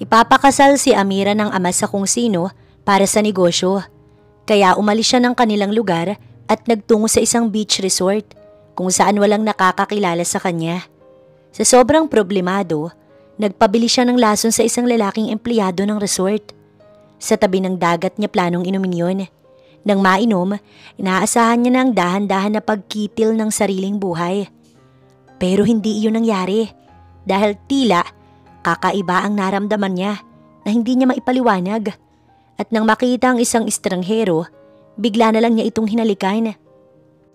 Ipapakasal si Amira ng ama sa kung sino para sa negosyo. Kaya umalis siya ng kanilang lugar at nagtungo sa isang beach resort kung saan walang nakakakilala sa kanya. Sa sobrang problemado, nagpabili siya ng lason sa isang lalaking empleyado ng resort. Sa tabi ng dagat niya planong inumin yun. Nang mainom, inaasahan niya na ang dahan-dahan na pagkitil ng sariling buhay. Pero hindi iyon nangyari dahil tila kakaiba ang naramdaman niya na hindi niya maipaliwanag. At nang makita ang isang estranghero, bigla na lang niya itong hinalikan.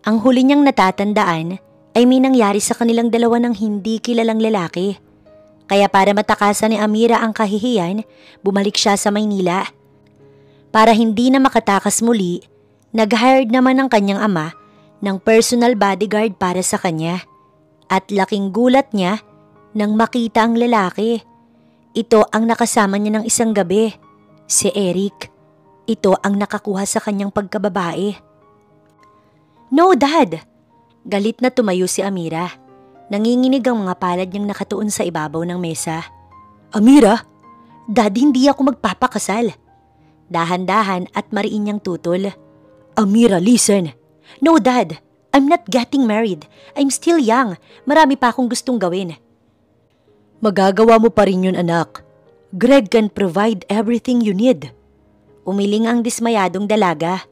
Ang huli niyang natatandaan ay may nangyari sa kanilang dalawa ng hindi kilalang lalaki. Kaya para matakasan ni Amira ang kahihiyan, bumalik siya sa Maynila. Para hindi na makatakas muli, nag-hired naman ang kanyang ama ng personal bodyguard para sa kanya. At laking gulat niya nang makita ang lalaki. Ito ang nakasama niya ng isang gabi, si Eric. Ito ang nakakuha sa kanyang pagkababae. "No, Dad!" Galit na tumayo si Amira. Nanginginig ang mga palad niyang nakatuon sa ibabaw ng mesa. "Amira, Dad, hindi ako magpapakasal." Dahan-dahan at mariin niyang tutol. "Amira, listen. No, Dad. I'm not getting married. I'm still young. Marami pa akong gustong gawin." "Magagawa mo pa rin yun, anak. Greg can provide everything you need." Umiling ang dismayadong dalaga.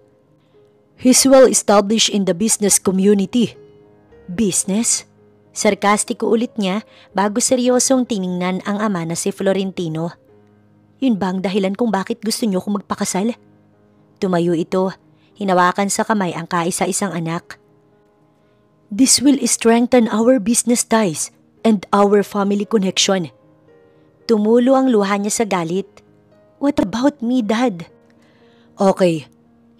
"He's well established in the business community." "Business?" Sarkastiko ulit niya bago seryosong tiningnan ang ama na si Florentino. "Yun ba ang dahilan kung bakit gusto niyo kong magpakasal?" Tumayo ito, hinawakan sa kamay ang kaisa-isang anak. "This will strengthen our business ties and our family connection." Tumulo ang luha niya sa galit. "What about me, Dad?" "Okay."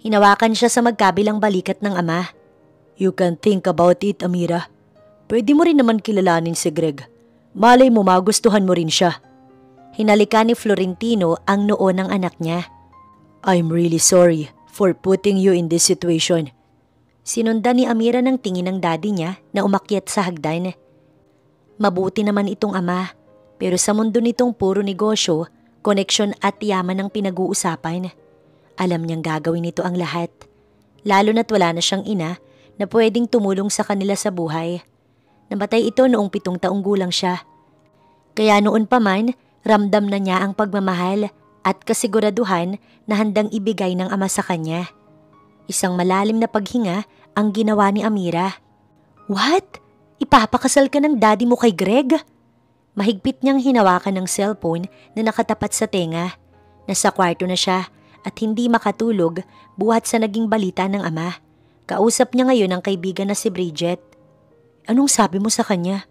Hinawakan siya sa magkabilang balikat ng ama. "You can think about it, Amira. Pwede mo rin naman kilalanin si Greg. Malay mo magustuhan mo rin siya." Hinalikan ni Florentino ang noo ng anak niya. "I'm really sorry for putting you in this situation." Sinundan ni Amira ng tingin ng daddy niya na umakyat sa hagdan. Mabuti naman itong ama, pero sa mundo nitong puro negosyo, koneksyon at yaman ang pinag-uusapan. Alam niyang gagawin nito ang lahat, lalo na't wala na siyang ina na pwedeng tumulong sa kanila sa buhay. Namatay ito noong 7 taong gulang siya. Kaya noon pa man, ramdam na niya ang pagmamahal at kasiguraduhan na handang ibigay ng ama sa kanya. Isang malalim na paghinga ang ginawa ni Amira. "What? Ipapakasal ka ng daddy mo kay Greg?" Mahigpit niyang hinawakan ng cellphone na nakatapat sa tenga. Nasa kwarto na siya at hindi makatulog buhat sa naging balita ng ama. Kausap niya ngayon ang kaibigan na si Bridget. "Anong sabi mo sa kanya?"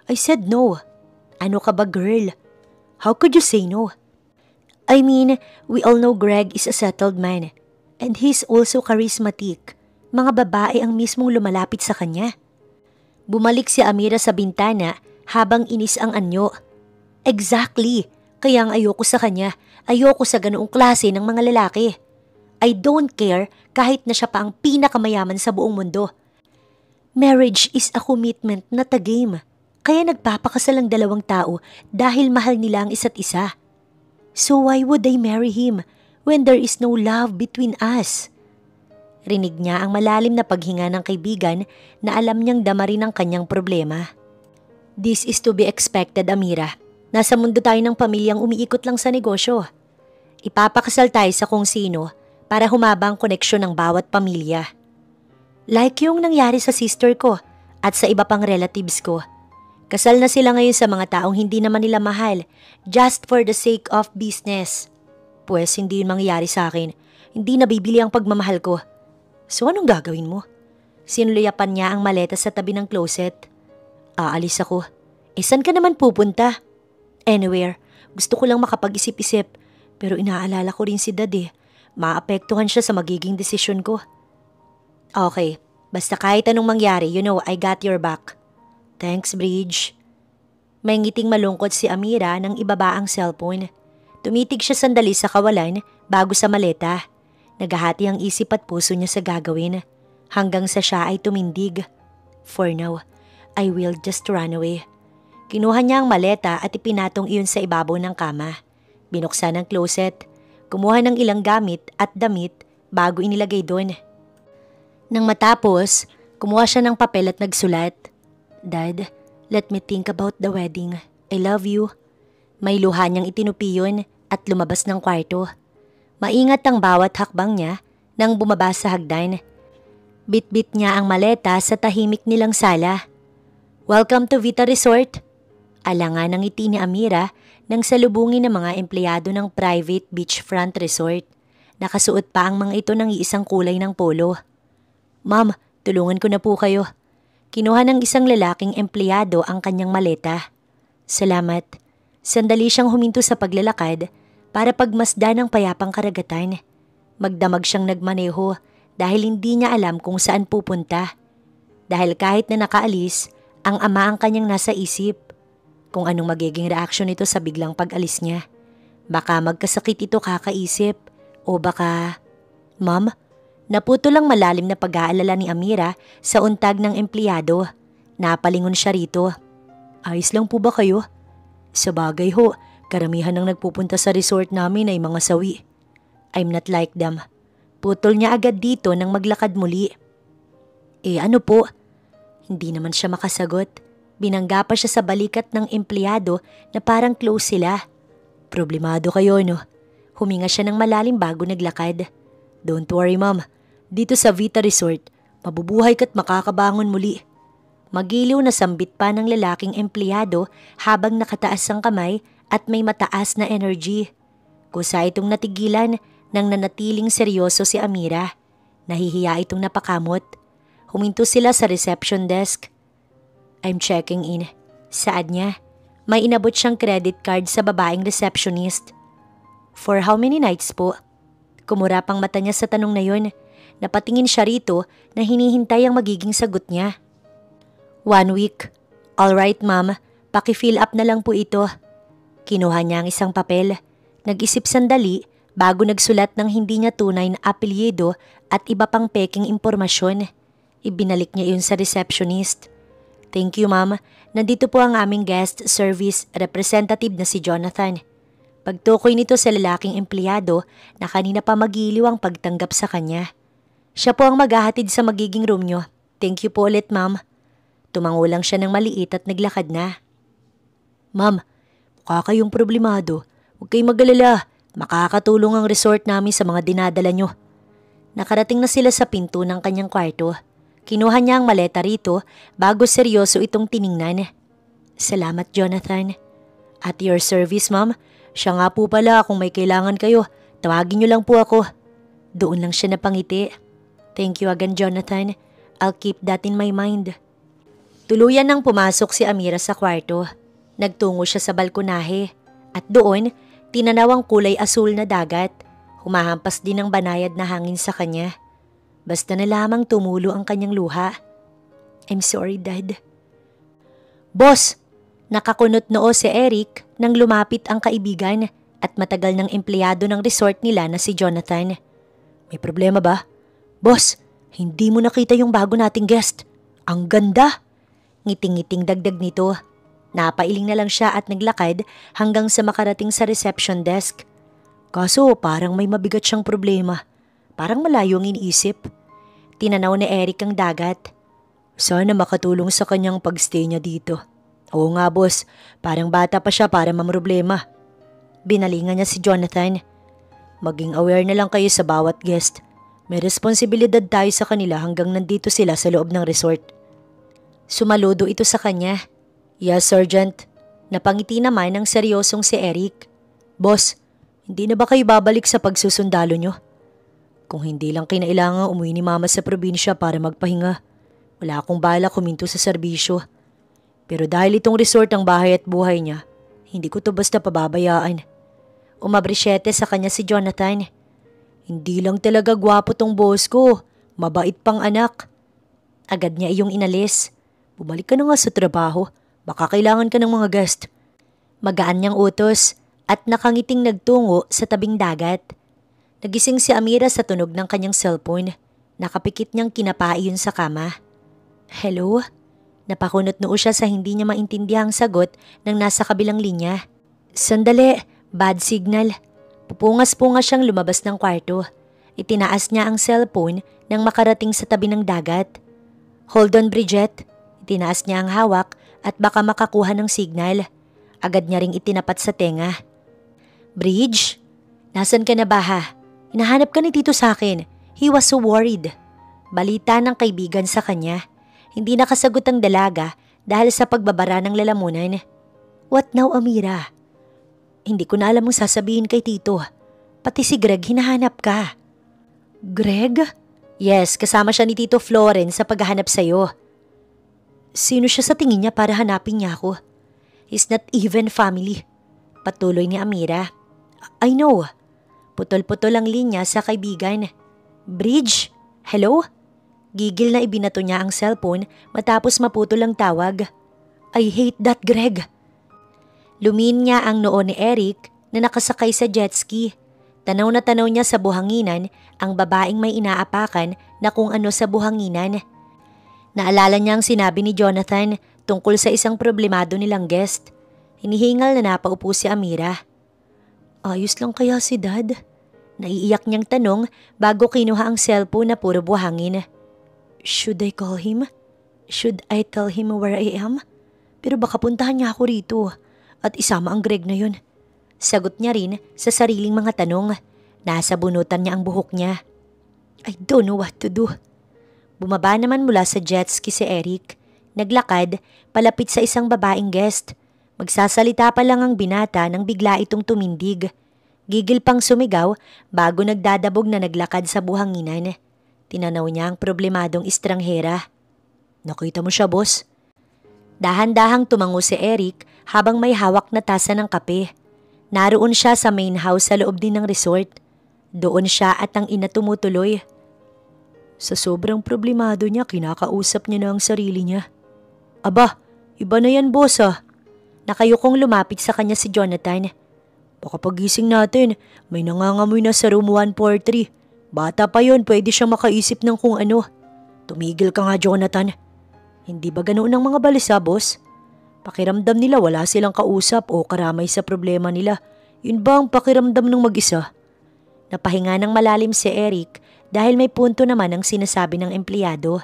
"I said no." "Ano ka ba, girl? How could you say no?" "I mean, we all know Greg is a settled man. And he's also charismatic. Mga babae ang mismong lumalapit sa kanya." Bumalik si Amira sa bintana habang inis ang anyo. "Exactly. Kaya ang ayoko sa kanya. Ayoko sa ganoong klase ng mga lalaki. I don't care kahit na siya pa ang pinakamayaman sa buong mundo. Marriage is a commitment, not a game. Kaya nagpapakasal ang dalawang tao dahil mahal nila ang isa't isa. So why would I marry him when there is no love between us?" Rinig niya ang malalim na paghinga ng kaibigan na alam niyang dama rin ang kanyang problema. "This is to be expected, Amira. Nasa mundo tayo ng pamilyang umiikot lang sa negosyo. Ipapakasal tayo sa kung sino para humaba ang koneksyon ng bawat pamilya. Like yung nangyari sa sister ko at sa iba pang relatives ko. Kasal na sila ngayon sa mga taong hindi naman nila mahal just for the sake of business. Pues hindi yun mangyayari sa akin. Hindi nabibili ang pagmamahal ko. So anong gagawin mo?" Sinulayapan niya ang maleta sa tabi ng closet. "Aalis ako." Saan ka naman pupunta?" "Anywhere. Gusto ko lang makapag-isip-isip. Pero inaalala ko rin si Dad eh. Maapektuhan siya sa magiging desisyon ko." "Okay. Basta kahit anong mangyari, you know I got your back." "Thanks, Bridge." May ngiting malungkot si Amira nang ibaba ang cellphone. Tumitig siya sandali sa kawalan bago sa maleta. Naghahati ang isip at puso niya sa gagawin hanggang sa siya ay tumindig. "For now, I will just run away. Kinuha niya ang maleta at ipinatong iyon sa ibabaw ng kama. Binuksan ang closet, kumuha ng ilang gamit at damit bago inilagay doon. Nang matapos, kumuha siya ng papel at nagsulat, "Dad, let me think about the wedding. I love you." May luha niyang itinupi yun at lumabas ng kwarto. Maingat ang bawat hakbang niya nang bumaba sa hagdan. Bit-bit niya ang maleta sa tahimik nilang sala. "Welcome to Vita Resort." Alangan ang ngiti ni Amira nang salubungin ng mga empleyado ng private beachfront resort. Nakasuot pa ang mga ito ng iisang kulay ng polo. "Ma'am, tulungan ko na po kayo." Kinuha ng isang lalaking empleyado ang kanyang maleta. "Salamat." Sandali siyang huminto sa paglalakad para pagmasdan ng payapang karagatan. Magdamag siyang nagmaneho dahil hindi niya alam kung saan pupunta. Dahil kahit na nakaalis, ang ama ang kanyang nasa isip. Kung anong magiging reaksyon nito sa biglang pag-alis niya. Baka magkasakit ito kakaisip o baka... "Ma'am?" Naputo lang malalim na pag-aalala ni Amira sa untag ng empleyado. Napalingon siya rito. "Ayos lang po ba kayo?" "Sa bagay ho, karamihan ng nagpupunta sa resort namin ay mga sawi." "I'm not like them." Putol niya agad dito nang maglakad muli. Ano po?" Hindi naman siya makasagot. Binangga pa siya sa balikat ng empleyado na parang close sila. "Problemado kayo, no?" Huminga siya ng malalim bago naglakad. "Don't worry, ma'am. Dito sa Vita Resort, mabubuhay ka't makakabangon muli." Magiliw na sambit pa ng lalaking empleyado habang nakataas ang kamay at may mataas na energy. Kusa itong natigilan nang nanatiling seryoso si Amira. Nahihiya itong napakamot. Huminto sila sa reception desk. "I'm checking in." Saad niya. May inabot siyang credit card sa babaeng receptionist. "For how many nights po?" Kumura pang mata niya sa tanong na yun. Napatingin siya rito na hinihintay ang magiging sagot niya. "1 week." "Alright, ma'am. Paki-fill up na lang po ito." Kinuha niya ang isang papel. Nag-isip sandali bago nagsulat ng hindi niya tunay na apelyido at iba pang peking impormasyon. Ibinalik niya iyon sa receptionist. "Thank you, ma'am. Nandito po ang aming guest service representative na si Jonathan." Pagtukoy nito sa lalaking empleyado na kanina pa magiliw ang pagtanggap sa kanya. "Siya po ang maghahatid sa magiging room niyo. Thank you po ulit, ma'am." Tumango lang siya ng maliit at naglakad na. "Ma'am, mukha kayong problemado. Huwag kayong mag-alala. Makakatulong ang resort namin sa mga dinadala niyo." Nakarating na sila sa pinto ng kanyang kwarto. Kinuha niya ang maleta rito bago seryoso itong tiningnan. "Salamat, Jonathan." "At your service, ma'am. Siya nga po pala, kung may kailangan kayo, tawagin niyo lang po ako." Doon lang siya napangiti. "Thank you again, Jonathan. I'll keep that in my mind." Tuluyan nang pumasok si Amira sa kwarto. Nagtungo siya sa balkonahe. At doon, tinanaw ang kulay asul na dagat. Humahampas din ang banayad na hangin sa kanya. Basta na lamang tumulo ang kanyang luha. "I'm sorry, Dad." "Boss!" Nakakunot noo si Eric nang lumapit ang kaibigan at matagal ng empleyado ng resort nila na si Jonathan. "May problema ba?" "Boss, hindi mo nakita yung bago nating guest. Ang ganda!" Ngiting-ngiting dagdag nito. Napailing na lang siya at naglakad hanggang sa makarating sa reception desk. Kaso parang may mabigat siyang problema. Parang malayo ang iniisip. Tinanaw ni Eric ang dagat. Sana makatulong sa kanyang pagstay niya dito. Oo nga, boss. Parang bata pa siya para mamroblema. Binalingan niya si Jonathan. Maging aware na lang kayo sa bawat guest. May responsibilidad tayo sa kanila hanggang nandito sila sa loob ng resort. Sumaludo ito sa kanya. Yes, Sergeant. Napangiti naman ng seryosong si Eric. Boss, hindi na ba kayo babalik sa pagsusundalo nyo? Kung hindi lang kinailangan umuwi ni Mama sa probinsya para magpahinga, wala akong balak huminto sa serbisyo. Pero dahil itong resort ang bahay at buhay niya, hindi ko to basta pababayaan. Umabrisyete sa kanya si Jonathan. Hindi lang talaga gwapo tong boss ko, mabait pang anak. Agad niya iyong inalis. Bumalik ka na nga sa trabaho, baka kailangan ka ng mga guest. Magaan niyang utos at nakangiting nagtungo sa tabing dagat. Nagising si Amira sa tunog ng kanyang cellphone. Nakapikit niyang kinapai yun sa kama. Hello? Napakunot noo siya sa hindi niya maintindihang sagot ng nasa kabilang linya. Sandali, bad signal. Pupungas-pungas siyang lumabas ng kwarto. Itinaas niya ang cellphone nang makarating sa tabi ng dagat. Hold on, Bridget. Itinaas niya ang hawak at baka makakuha ng signal. Agad niya ring itinapat sa tenga. Bridge? Nasaan ka na ba ha? Hinahanap ka ni Tito sa akin. He was so worried. Balita ng kaibigan sa kanya. Hindi nakasagot ang dalaga dahil sa pagbabara ng lalamunan. What now, Amira? Hindi ko na alam ang sasabihin kay Tito. Pati si Greg hinahanap ka. Greg? Yes, kasama siya ni Tito Florence sa paghahanap sa'yo. Sino siya sa tingin niya para hanapin niya ako? He's not even family. Patuloy ni Amira. I know. Putol-putol ang linya sa kaibigan. Bridge? Hello? Gigil na ibinato niya ang cellphone matapos maputol ang tawag. I hate that, Greg. Lumin niya ang noo ni Eric na nakasakay sa jet ski. Tanaw na tanaw niya sa buhanginan ang babaeng may inaapakan na kung ano sa buhanginan. Naalala niya ang sinabi ni Jonathan tungkol sa isang problemado nilang guest. Hinihingal na napaupo si Amira. Ayos lang kaya si Dad? Naiiyak niyang tanong bago kinuha ang cellphone na puro buhangin. Should I call him? Should I tell him where I am? Pero baka puntahan niya ako rito at isama ang Greg na yun. Sagot niya rin sa sariling mga tanong. Nasa bunutan niya ang buhok niya. I don't know what to do. Bumaba naman mula sa jet ski si Eric. Naglakad palapit sa isang babaeng guest. Magsasalita pa lang ang binata nang bigla itong tumindig. Gigil pang sumigaw bago nagdadabog na naglakad sa buhanginan. Tinanaw niya ang problemadong estranghera. Nakita mo siya, boss? Dahan-dahang tumango si Eric habang may hawak na tasa ng kape. Naroon siya sa main house sa loob din ng resort. Doon siya at ang ina tumutuloy. Sa sobrang problemado niya, kinakausap niya na ang sarili niya. Aba, iba na yan, boss ah. Nakayukong lumapit sa kanya si Jonathan. Baka pagising natin, may nangangamoy na sa room 143. Bata pa yon, pwede siyang makaisip ng kung ano. Tumigil ka nga, Jonathan. Hindi ba ganoon ang mga balisa, boss? Pakiramdam nila wala silang kausap o karamay sa problema nila. Yun ba ang pakiramdam ng mag-isa? Napahinga ng malalim si Eric dahil may punto naman ang sinasabi ng empleyado.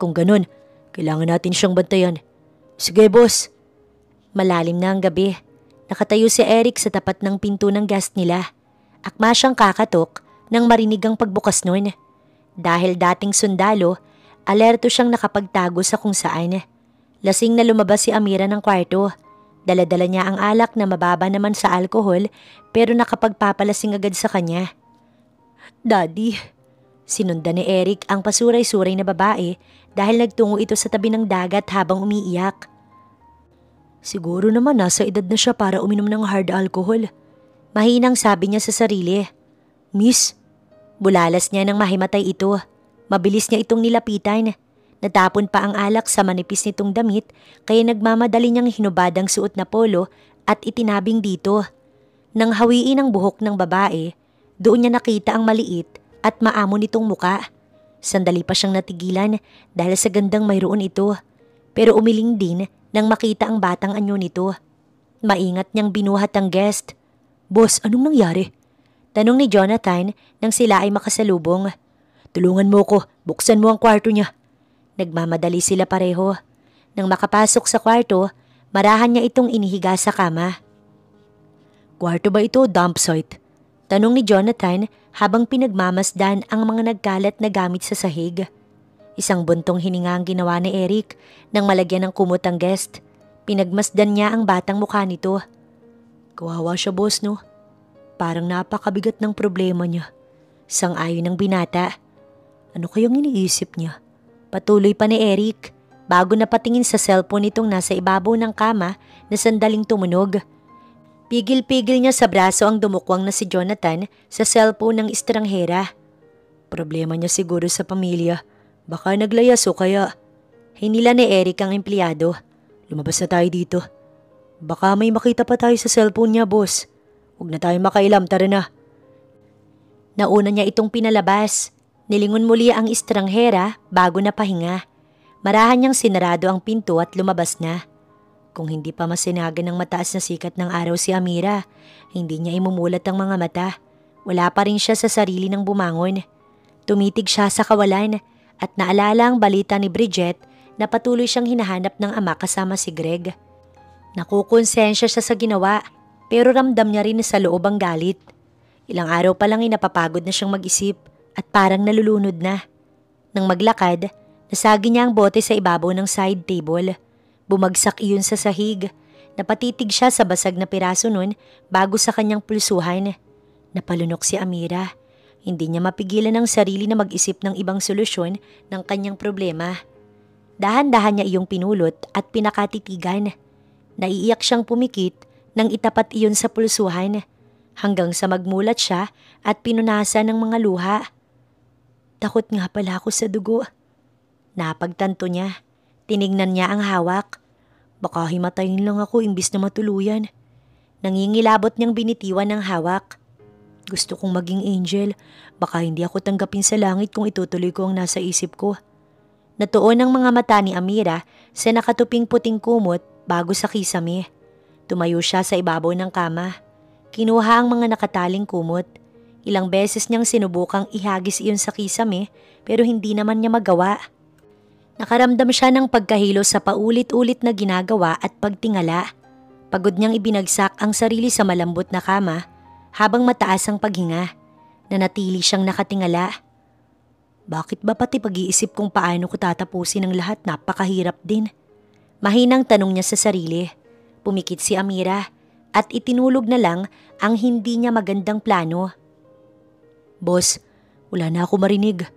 Kung ganun, kailangan natin siyang bantayan. Sige, boss. Malalim na ang gabi. Nakatayo si Eric sa tapat ng pinto ng guest nila. Akma siyang kakatok nang marinig ang pagbukas nun. Dahil dating sundalo, alerto siyang nakapagtago sa kung saan. Lasing na lumabas si Amira ng kwarto. Dala-dala niya ang alak na mababa naman sa alkohol pero nakapagpapalasing agad sa kanya. Daddy, sinundan ni Eric ang pasuray-suray na babae dahil nagtungo ito sa tabi ng dagat habang umiiyak. Siguro naman nasa edad na siya para uminom ng hard alcohol. Mahinang sabi niya sa sarili. Miss, bulalas niya nang mahimatay ito. Mabilis niya itong nilapitan. Natapon pa ang alak sa manipis nitong damit kaya nagmamadali niyang hinubad ang suot na polo at itinabing dito. Nang hawiin ang buhok ng babae, doon niya nakita ang maliit at maamo nitong muka. Sandali pa siyang natigilan dahil sa gandang mayroon ito. Pero umiling din nang makita ang batang anyo nito. Maingat niyang binuhat ang guest. Boss, anong nangyari? Tanong ni Jonathan nang sila ay makasalubong. Tulungan mo ko, buksan mo ang kwarto niya. Nagmamadali sila pareho. Nang makapasok sa kwarto, marahan niya itong inihiga sa kama. Kwarto ba ito, dump site? Tanong ni Jonathan habang pinagmamasdan ang mga nagkalat na gamit sa sahig. Isang buntong hininga ang ginawa ni Eric nang malagyan ng kumot ang guest. Pinagmasdan niya ang batang mukha nito. Kawawa siya, boss, no? Parang napakabigat ng problema niya. Sang-ayon ng binata. Ano kayang iniisip niya? Patuloy pa ni Eric bago napatingin sa cellphone nitong nasa ibabaw ng kama na sandaling tumunog. Pigil-pigil niya sa braso ang dumukwang na si Jonathan sa cellphone ng estranghera. Problema niya siguro sa pamilya. Baka naglayas o kaya. Hinila ni Eric ang empleyado. Lumabas na tayo dito. Baka may makita pa tayo sa cellphone niya, boss. Huwag na tayo makailam, tara na. Nauna niya itong pinalabas. Nilingon muli ang estranghera bago napahinga. Marahan niyang sinarado ang pinto at lumabas na. Kung hindi pa masinagan ng mataas na sikat ng araw si Amira, hindi niya imumulat ang mga mata. Wala pa rin siya sa sarili ng bumangon. Tumitig siya sa kawalan at naalala ang balita ni Bridget na patuloy siyang hinahanap ng ama kasama si Greg. Nakukonsensya siya sa ginawa pero ramdam niya rin sa loob ang galit. Ilang araw pa lang ay napapagod na siyang mag-isip at parang nalulunod na. Nang maglakad, nasagi niya ang bote sa ibabaw ng side table. Bumagsak iyon sa sahig. Napatitig siya sa basag na piraso nun bago sa kanyang pulsuhan. Napalunok si Amira. Hindi niya mapigilan ang sarili na mag-isip ng ibang solusyon ng kanyang problema. Dahan-dahan niya iyong pinulot at pinakatitigan. Naiiyak siyang pumikit nang itapat iyon sa pulsuhan hanggang sa magmulat siya at pinunasan ng mga luha. Takot nga pala ako sa dugo. Napagtanto niya. Tinignan niya ang hawak. Baka himatayin lang ako imbis na matuluyan. Nangingilabot niyang binitiwan ng hawak. Gusto kong maging angel. Baka hindi ako tanggapin sa langit kung itutuloy ko ang nasa isip ko. Natuon ang mga mata ni Amira sa nakatuping puting kumot bago sa kisame. Tumayo siya sa ibabaw ng kama. Kinuha ang mga nakataling kumot. Ilang beses niyang sinubukang ihagis iyon sa kisame pero hindi naman niya magawa. Nakaramdam siya ng pagkahilo sa paulit-ulit na ginagawa at pagtingala. Pagod niyang ibinagsak ang sarili sa malambot na kama habang mataas ang paghinga. Nanatili siyang nakatingala. Bakit ba pati pag-iisip kung paano ko tatapusin ang lahat napakahirap din? Mahinang tanong niya sa sarili. Pumikit si Amira at itinulog na lang ang hindi niya magandang plano. Boss, wala na ako marinig.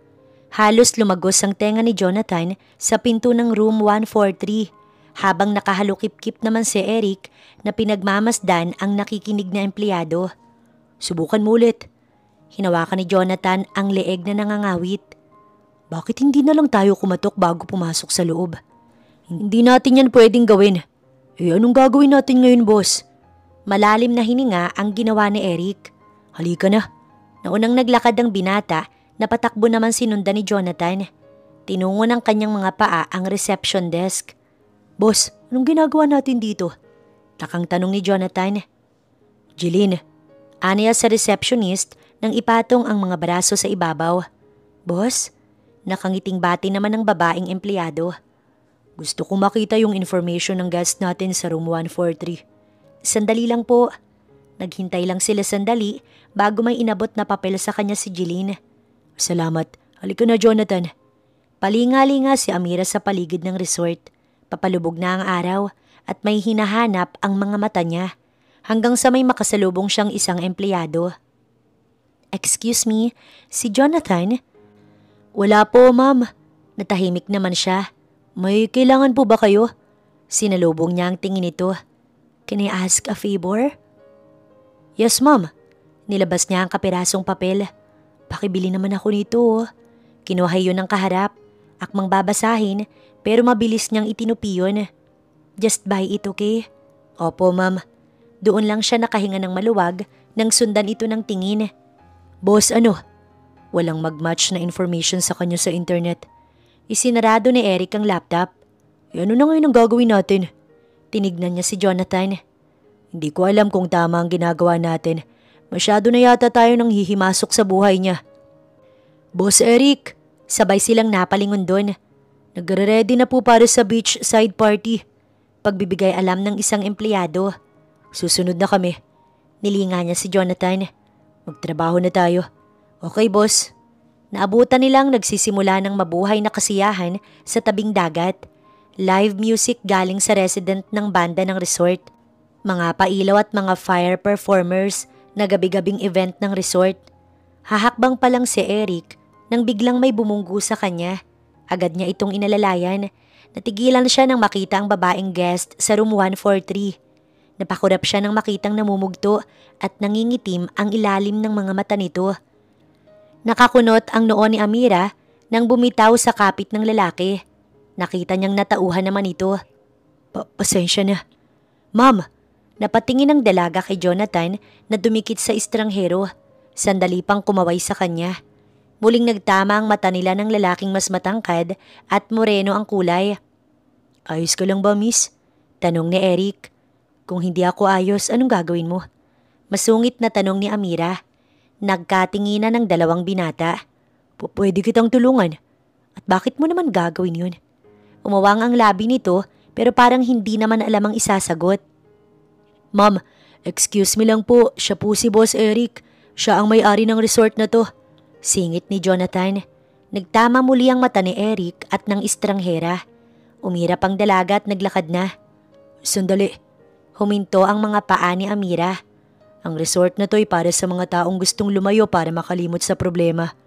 Halos lumagos ang tenga ni Jonathan sa pinto ng room 143 habang nakahalukip-kip naman si Eric na pinagmamasdan ang nakikinig na empleyado. Subukan mo ulit. Hinawakan ni Jonathan ang leeg na nangangawit. Bakit hindi na lang tayo kumatok bago pumasok sa loob? Hindi natin yan pwedeng gawin. Anong gagawin natin ngayon, boss? Malalim na hininga ang ginawa ni Eric. Halika na. Naunang naglakad ang binata, napatakbo naman sinundan ni Jonathan. Tinungo ng kanyang mga paa ang reception desk. Boss, anong ginagawa natin dito? Takang tanong ni Jonathan. Jeline, aniya sa receptionist nang ipatong ang mga braso sa ibabaw. Boss, nakangiting bati naman ng babaeng empleyado. Gusto kong makita yung information ng guest natin sa room 143. Sandali lang po. Naghintay lang sila sandali bago may inabot na papel sa kanya si Jeline. Salamat. Halika na, Jonathan. Palingali-nga si Amira sa paligid ng resort. Papalubog na ang araw at may hinahanap ang mga mata niya hanggang sa may makasalubong siyang isang empleyado. Excuse me, si Jonathan? Wala po, ma'am. Natahimik naman siya. May kailangan po ba kayo? Sinalubong niya ang tingin nito. Can I ask a favor? Yes, ma'am. Nilabas niya ang kapirasong papel. Pakibili naman ako nito. Kinuha yun ng kaharap. Akmang babasahin pero mabilis niyang itinupi yun. Just buy it, okay? Opo, ma'am. Doon lang siya nakahinga ng maluwag nang sundan ito ng tingin. Boss, ano? Walang mag-match na information sa kanya sa internet. Isinarado ni Eric ang laptop. Ano na ngayon ang gagawin natin? Tinignan niya si Jonathan. Hindi ko alam kung tama ang ginagawa natin. Masyado na yata tayo nang hihimasok sa buhay niya. Boss Eric, sabay silang napalingon doon. Nagre-ready na po para sa beachside party. Pagbibigay alam ng isang empleyado. Susunod na kami. Nilinga niya si Jonathan. Magtrabaho na tayo. Okay, boss. Naabutan nilang nagsisimula ng mabuhay na kasiyahan sa tabing dagat. Live music galing sa resident ng banda ng resort. Mga pailaw at mga fire performers na gabi-gabing event ng resort. Hahakbang pa lang si Eric nang biglang may bumunggu sa kanya. Agad niya itong inalalayan. Natigilan siya nang makita ang babaeng guest sa room 143. Napakurap siya nang makitang namumugto at nangingitim ang ilalim ng mga mata nito. Nakakunot ang noo ni Amira nang bumitaw sa kapit ng lalaki. Nakita niyang natauhan naman ito. Pasensya na. Ma'am, napatingin ang dalaga kay Jonathan na dumikit sa estranghero. Sandali pang kumaway sa kanya. Muling nagtama ang mata nila ng lalaking mas matangkad at moreno ang kulay. Ayos ka lang ba, miss? Tanong ni Eric. Kung hindi ako ayos, anong gagawin mo? Masungit na tanong ni Amira. Nagkatinginan ng dalawang binata. Pwede kitang tulungan. At bakit mo naman gagawin yun? Umawang ang labi nito pero parang hindi naman alam ang isasagot. Ma'am, excuse me lang po, siya po si Boss Eric. Siya ang may-ari ng resort na to. Singit ni Jonathan. Nagtama muli ang mata ni Eric at ng estranghera. Umirap ang dalaga at naglakad na. Sandali. Huminto ang mga paa ni Amira. Ang resort na to ay para sa mga taong gustong lumayo para makalimot sa problema.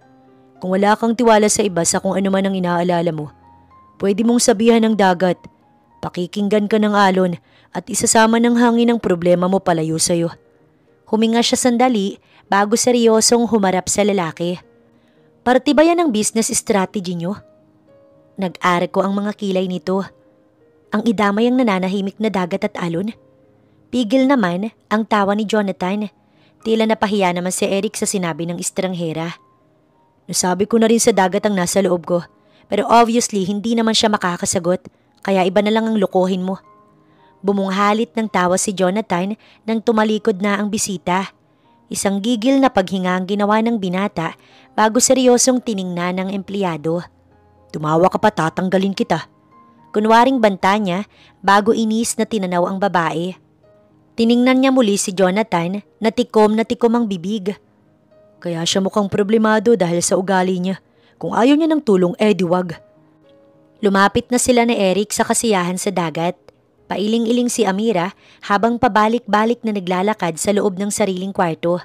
Kung wala kang tiwala sa iba sa kung ano man ang inaalala mo, pwede mong sabihan ng dagat. Pakikinggan ka ng alon at isasama ng hangin ang problema mo palayo sa'yo. Huminga siya sandali bago seryosong humarap sa lalaki. Parte ba yan ang business strategy nyo? Nag-arko ang mga kilay nito. Ang idamay ang nananahimik na dagat at alon. Pigil naman ang tawa ni Jonathan. Tila napahiya naman si Eric sa sinabi ng estranghera. Nasabi ko na rin sa dagat ang nasa loob ko. Pero obviously hindi naman siya makakasagot. Kaya iba na lang ang lokohin mo. Bumunghalit ng tawa si Jonathan nang tumalikod na ang bisita. Isang gigil na paghinga ang ginawa ng binata bago seryosong tiningnan ng empleyado. Tumawa ka pa, tatanggalin kita. Kunwaring banta niya bago inis na tinanaw ang babae. Tiningnan niya muli si Jonathan na tikom ang bibig. Kaya siya mukhang problemado dahil sa ugali niya. Kung ayaw niya ng tulong, diwag. Lumapit na sila ni Eric sa kasiyahan sa dagat. Pailing-iling si Amira habang pabalik-balik na naglalakad sa loob ng sariling kwarto.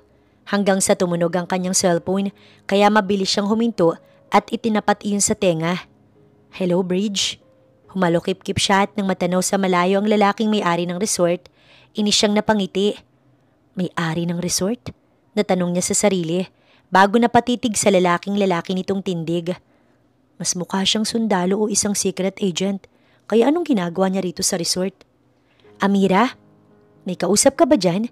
Hanggang sa tumunog ang kanyang cellphone kaya mabilis siyang huminto at itinapat iyon sa tenga. Hello, Bridge. Humalokip-kip siya at nang matanaw sa malayo ang lalaking may-ari ng resort, inis siyang napangiti. May-ari ng resort? Natanong niya sa sarili bago napatitig sa lalaking-lalaki nitong tindig. Mas mukha siyang sundalo o isang secret agent. Kaya anong ginagawa niya rito sa resort? Amira? May kausap ka ba dyan?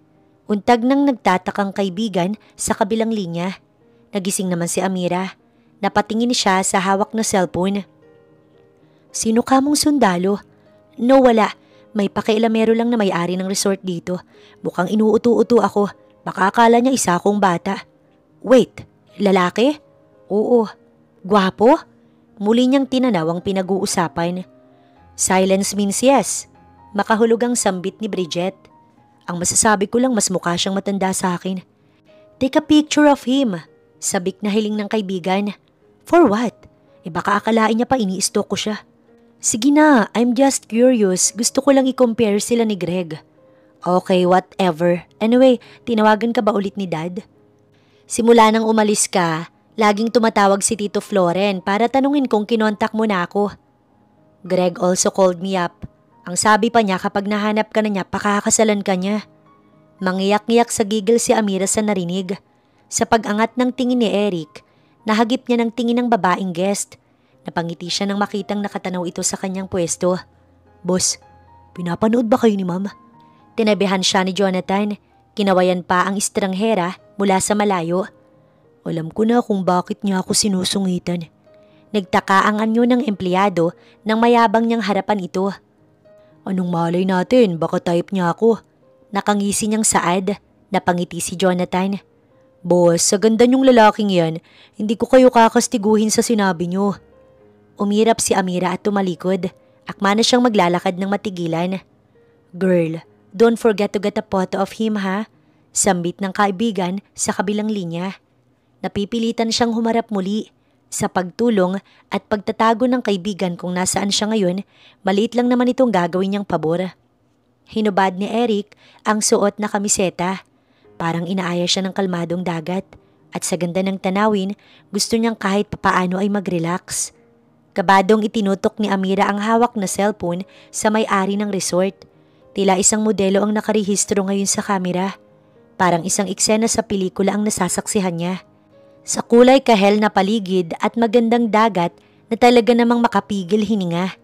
Untag nang nagtatakang kaibigan sa kabilang linya. Nagising naman si Amira. Napatingin siya sa hawak na cellphone. Sino ka mong sundalo? No, wala. May pakialamero lang na may-ari ng resort dito. Mukhang inuuto-uto ako. Baka akala niya isa akong bata. Wait, lalaki? Oo. Gwapo? Muli niyang tinanaw ang pinag-uusapan. Silence means yes. Makahulog ang sambit ni Bridget. Ang masasabi ko lang mas mukha siyang matanda sa akin. Take a picture of him. Sabik na hiling ng kaibigan. For what? Baka akalain niya pa ini-stalk ko siya. Sige na, I'm just curious. Gusto ko lang i-compare sila ni Greg. Okay, whatever. Anyway, tinawagan ka ba ulit ni Dad? Simula nang umalis ka, laging tumatawag si Tito Floren para tanungin kung kinontak mo na ako. Greg also called me up. Ang sabi pa niya kapag nahanap ka na niya, pakakasalan ka niya. Mangiyak-ngiyak sa gigil si Amira sa narinig. Sa pag-angat ng tingin ni Eric, nahagip niya ng tingin ng babaeng guest. Napangiti siya nang makitang nakatanaw ito sa kanyang pwesto. Boss, pinapanood ba kayo ni Ma'am? Tinabihan siya ni Jonathan. Kinawayan pa ang estranghera mula sa malayo. Alam ko na kung bakit niya ako sinusungitan. Nagtaka ang anyo ng empleyado nang mayabang niyang harapan ito. Anong malay natin, baka type niya ako. Nakangisi niyang saad. Napangiti si Jonathan. Boss, sa ganda niyong lalaking yan, hindi ko kayo kakastiguhin sa sinabi niyo. Umirap si Amira at tumalikod. Akma na siyang maglalakad ng matigilan. Girl, don't forget to get a photo of him ha? Sambit ng kaibigan sa kabilang linya. Napipilitan siyang humarap muli. Sa pagtulong at pagtatago ng kaibigan kung nasaan siya ngayon, maliit lang naman itong gagawin niyang pabor. Hinubad ni Eric ang suot na kamiseta. Parang inaaya siya ng kalmadong dagat. At sa ganda ng tanawin, gusto niyang kahit papaano ay mag-relax. Kabadong itinutok ni Amira ang hawak na cellphone sa may-ari ng resort. Tila isang modelo ang nakarehistro ngayon sa kamera. Parang isang eksena sa pelikula ang nasasaksihan niya. Sa kulay kahel na paligid at magandang dagat na talaga namang makapigil hininga.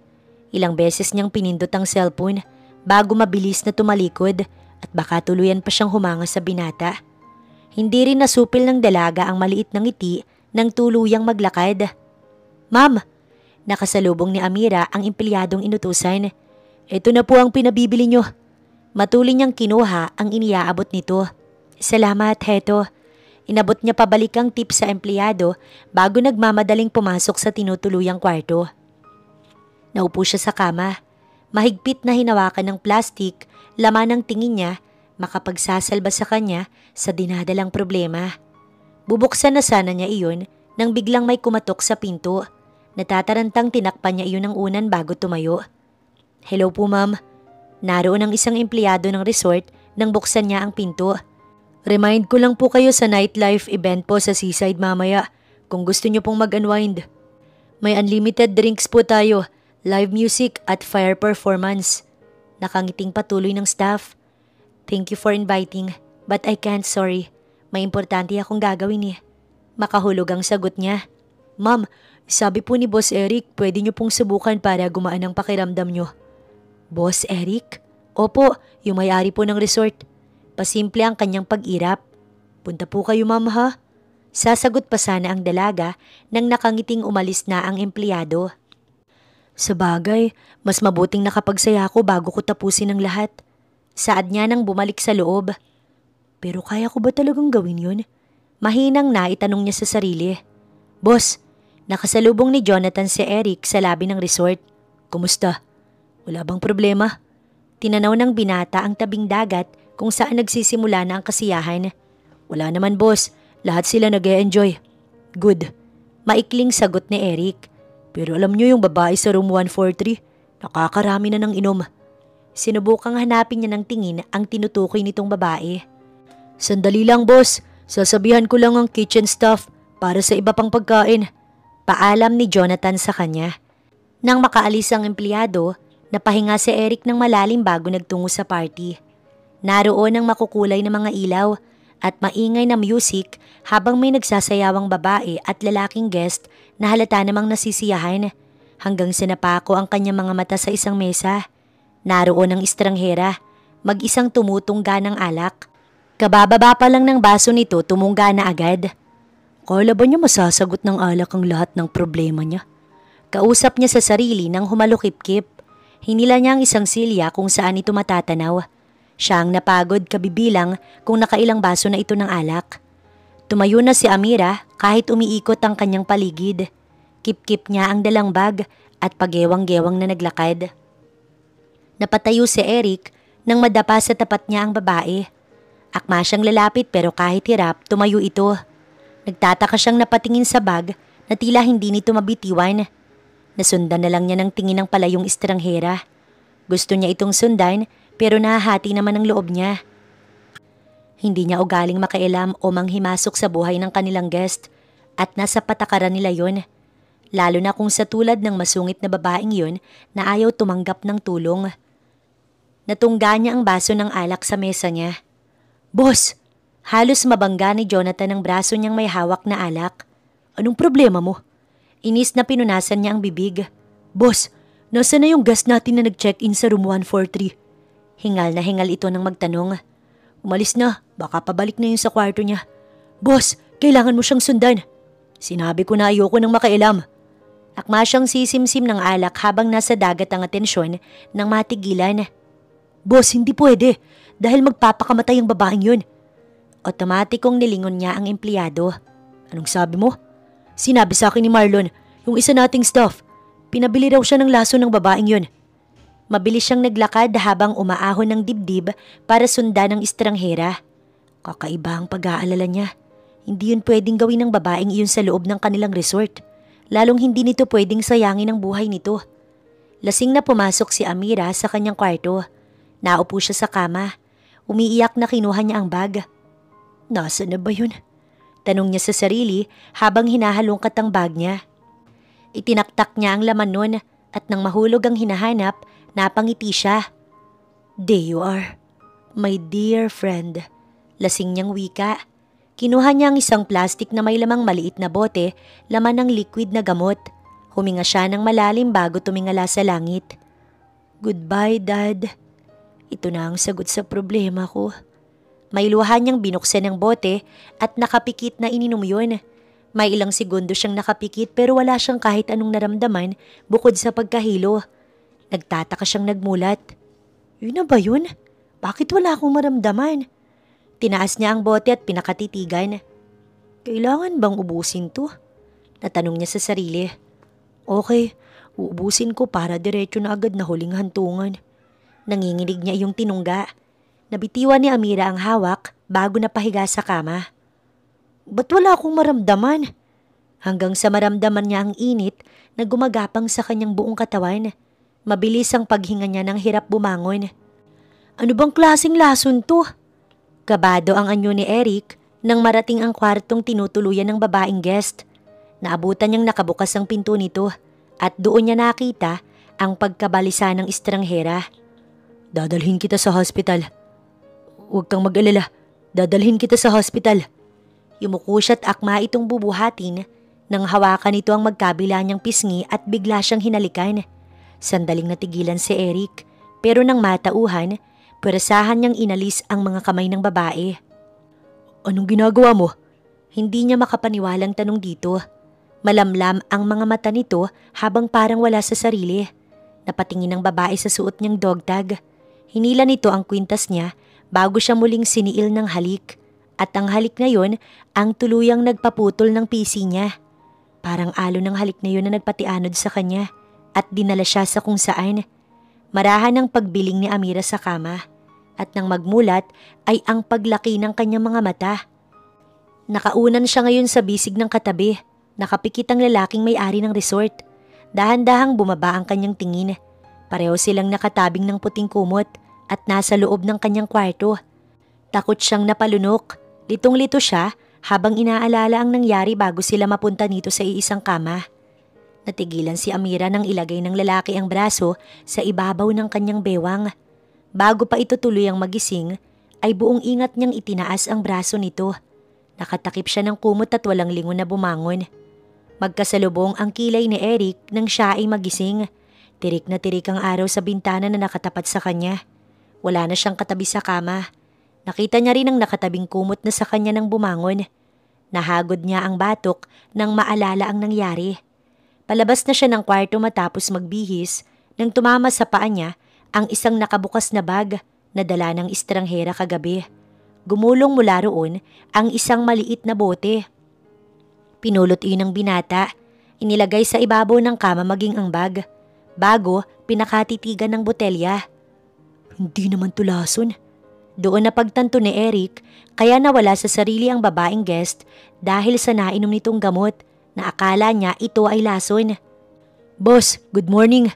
Ilang beses niyang pinindot ang cellphone bago mabilis na tumalikod at baka tuluyan pa siyang humanga sa binata. Hindi rin nasupil ng dalaga ang maliit na ngiti nang tuluyang maglakad. "Ma'am!" Nakasalubong ni Amira ang empleyadong inutusan. "Ito na po ang pinabibili nyo." Matuloy niyang kinuha ang iniaabot nito. "Salamat, heto." Inabot niya pabalik ang tip sa empleyado bago nagmamadaling pumasok sa tinutuluyang kwarto. Naupo siya sa kama. Mahigpit na hinawakan ng plastik, laman ng tingin niya, makapagsasalba sa kanya sa dinadalang problema. Bubuksan na sana niya iyon nang biglang may kumatok sa pinto. Natatarantang tinakpan niya iyon ng unan bago tumayo. "Hello po, ma'am." Naroon ang isang empleyado ng resort nang buksan niya ang pinto. "Remind ko lang po kayo sa nightlife event po sa Seaside mamaya kung gusto niyo pong mag-unwind. May unlimited drinks po tayo, live music at fire performance." Nakangiting patuloy ng staff. "Thank you for inviting, but I can't, sorry. May importante akong gagawin eh." Makahulog ang sagot niya. "Ma'am, sabi po ni Boss Eric pwede niyo pong subukan para gumaan ang pakiramdam niyo." "Boss Eric?" "Opo, yung may-ari po ng resort. Pasimple ang kanyang pag-irap." "Punta po kayo, ma'am, ha?" Sasagot pa sana ang dalaga nang nakangiting umalis na ang empleyado. "Sabagay, mas mabuting nakapagsaya ako bago ko tapusin ang lahat." Saad niya nang bumalik sa loob. "Pero kaya ko ba talagang gawin yun?" Mahinang naitanong niya sa sarili. "Boss," nakasalubong ni Jonathan si Eric sa labi ng resort. "Kumusta? Wala bang problema?" Tinanaw ng binata ang tabing dagat kung saan nagsisimula na ang kasiyahan. "Wala naman, boss. Lahat sila nag-e-enjoy." "Good." Maikling sagot ni Eric. "Pero alam niyo yung babae sa room 143? Nakakarami na ng inom." Sinubukang hanapin niya ng tingin ang tinutukoy nitong babae. "Sandali lang, boss. Sasabihan ko lang ang kitchen staff para sa iba pang pagkain." Paalam ni Jonathan sa kanya. Nang makaalis ang empleyado, napahinga si Eric ng malalim bago nagtungo sa party. Naroon ang makukulay na mga ilaw at maingay na music habang may nagsasayawang babae at lalaking guest na halata namang nasisiyahan. Hanggang sinapako ang kanyang mga mata sa isang mesa. Naroon ang estranghera, mag-isang tumutungga ng alak. Kabababa pa lang ng baso nito, tumungga na agad. Kala ba niya masasagot ng alak ang lahat ng problema niya? Kausap niya sa sarili nang humalukip-kip. Hinila niya ang isang silya kung saan ito matatanaw. Siya ang napagod kabibilang kung nakailang baso na ito ng alak. Tumayo na si Amira kahit umiikot ang kanyang paligid. Kip-kip niya ang dalang bag at pagewang-gewang na naglakad. Napatayo si Eric nang madapa sa tapat niya ang babae. Akma siyang lalapit pero kahit hirap, tumayo ito. Nagtataka siyang napatingin sa bag na tila hindi nito mabitiwan. Nasundan na lang niya ng tingin ng palayong estranghera. Gusto niya itong sundan pero nahahati naman ang loob niya. Hindi niya ugaling makialam o manghimasok sa buhay ng kanilang guest at nasa patakaran nila yon. Lalo na kung sa tulad ng masungit na babaeng yon na ayaw tumanggap ng tulong. Natungga niya ang baso ng alak sa mesa niya. "Boss!" Halos mabangga ni Jonathan ang braso niyang may hawak na alak. "Anong problema mo?" Inis na pinunasan niya ang bibig. "Boss, nasa na yung guest natin na nag-check-in sa room 143? Hingal na hingal ito nang magtanong. "Umalis na, baka pabalik na yun sa kwarto niya." "Boss, kailangan mo siyang sundan." "Sinabi ko na ayoko nang makialam." Akma siyang sisimsim ng alak habang nasa dagat ang atensyon nang matigilan. "Boss, hindi pwede dahil magpapakamatay ang babaeng yun." Otomatikong nilingon niya ang empleyado. "Anong sabi mo?" "Sinabi sa akin ni Marlon, yung isa nating staff. Pinabili raw siya ng laso ng babaeng yun." Mabilis siyang naglakad habang umaahon ng dibdib para sundan ng estranghera. Kakaiba ang pag-aalala niya. Hindi yun pwedeng gawin ng babaeng iyon sa loob ng kanilang resort. Lalong hindi nito pwedeng sayangin ang buhay nito. Lasing na pumasok si Amira sa kanyang kwarto. Naupo siya sa kama. Umiiyak na kinuha niya ang bag. "Nasaan na ba yun?" Tanong niya sa sarili habang hinahalungkat ang bag niya. Itinaktak niya ang laman nun at nang mahulog ang hinahanap, napangiti siya. "There you are, my dear friend." Lasing niyang wika. Kinuha niya ang isang plastik na may lamang maliit na bote, laman ng liquid na gamot. Huminga siya ng malalim bago tumingala sa langit. "Goodbye, Dad." Ito na ang sagot sa problema ko. May luha niyang binuksan ng bote at nakapikit na ininom yun. May ilang segundo siyang nakapikit pero wala siyang kahit anong naramdaman bukod sa pagkahilo. Nagtataka siyang nagmulat. Yun na ba yun? Bakit wala akong maramdaman? Tinaas niya ang bote at pinakatitigan. Kailangan bang ubusin to? Natanong niya sa sarili. Okay, uubusin ko para diretso na agad na huling hantungan. Nanginginig niya yung tinungga. Nabitiwan ni Amira ang hawak bago napahiga sa kama. Ba't wala akong maramdaman? Hanggang sa maramdaman niya ang init na gumagapang sa kanyang buong katawan. Mabilis ang paghinga niya ng hirap bumangon. Ano bang klaseng lason to? Kabado ang anyo ni Eric nang marating ang kwartong tinutuluyan ng babaeng guest. Naabutan niyang nakabukas ang pinto nito at doon niya nakita ang pagkabalisa ng estranghera. Dadalhin kita sa hospital. Huwag kang mag-alala. Dadalhin kita sa hospital. Yumuko siya't akma itong bubuhatin nang hawakan ito ang magkabila niyang pisngi at bigla siyang hinalikan. Sandaling natigilan si Eric pero nang matauhan, pwersahan niyang inalis ang mga kamay ng babae. Anong ginagawa mo? Hindi niya makapaniwalang tanong dito. Malamlam ang mga mata nito habang parang wala sa sarili. Napatingin ang babae sa suot niyang dog tag. Hinila nito ang kwintas niya bago siya muling siniil ng halik. At ang halik na yon ang tuluyang nagpaputol ng pisi niya. Parang alo ng halik na yon na nagpatianod sa kanya at dinala siya sa kung saan. Marahan ang pagbiling ni Amira sa kama at nang magmulat ay ang paglaki ng kanyang mga mata. Nakaunan siya ngayon sa bisig ng katabi. Nakapikit ang lalaking may-ari ng resort. Dahan-dahang bumaba ang kanyang tingin. Pareho silang nakatabing ng puting kumot at nasa loob ng kanyang kwarto. Takot siyang napalunok. Litong-lito siya habang inaalala ang nangyari bago sila mapunta nito sa iisang kama. Natigilan si Amira nang ilagay ng lalaki ang braso sa ibabaw ng kanyang bewang. Bago pa ito tuluyang magising, ay buong ingat niyang itinaas ang braso nito. Nakatakip siya ng kumot at walang lingon na bumangon. Magkasalubong ang kilay ni Eric nang siya ay magising. Tirik na tirik ang araw sa bintana na nakatapat sa kanya. Wala na siyang katabi sa kama. Nakita niya rin ang nakatabing kumot na sa kanya nang bumangon. Nahagod niya ang batok nang maalala ang nangyari. Palabas na siya ng kwarto matapos magbihis nang tumama sa paa niya ang isang nakabukas na bag na dala ng estranghera kagabi. Gumulong mula roon ang isang maliit na bote. Pinulot iyon ng binata, inilagay sa ibabaw ng kama maging ang bag. Bago, pinakatitigan ng botelya. Hindi naman tulason. Doon na pagtanto ni Eric kaya nawala sa sarili ang babaeng guest dahil sa nainom nitong gamot na akala niya ito ay lason. Boss, good morning.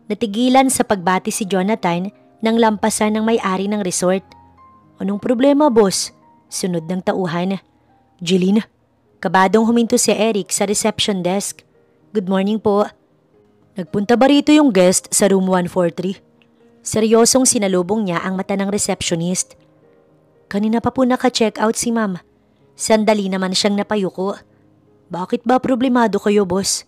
Natigilan sa pagbati si Jonathan nang lampasan ng may-ari ng resort. Anong problema, boss? Sunod ng tauhan. Jeline, kabadong huminto si Eric sa reception desk. Good morning po. Nagpunta ba rito yung guest sa room 143? Seryosong sinalubong niya ang mata ng receptionist. Kanina pa po naka-check out si ma'am. Sandali naman siyang napayuko. Bakit ba problemado kayo, boss?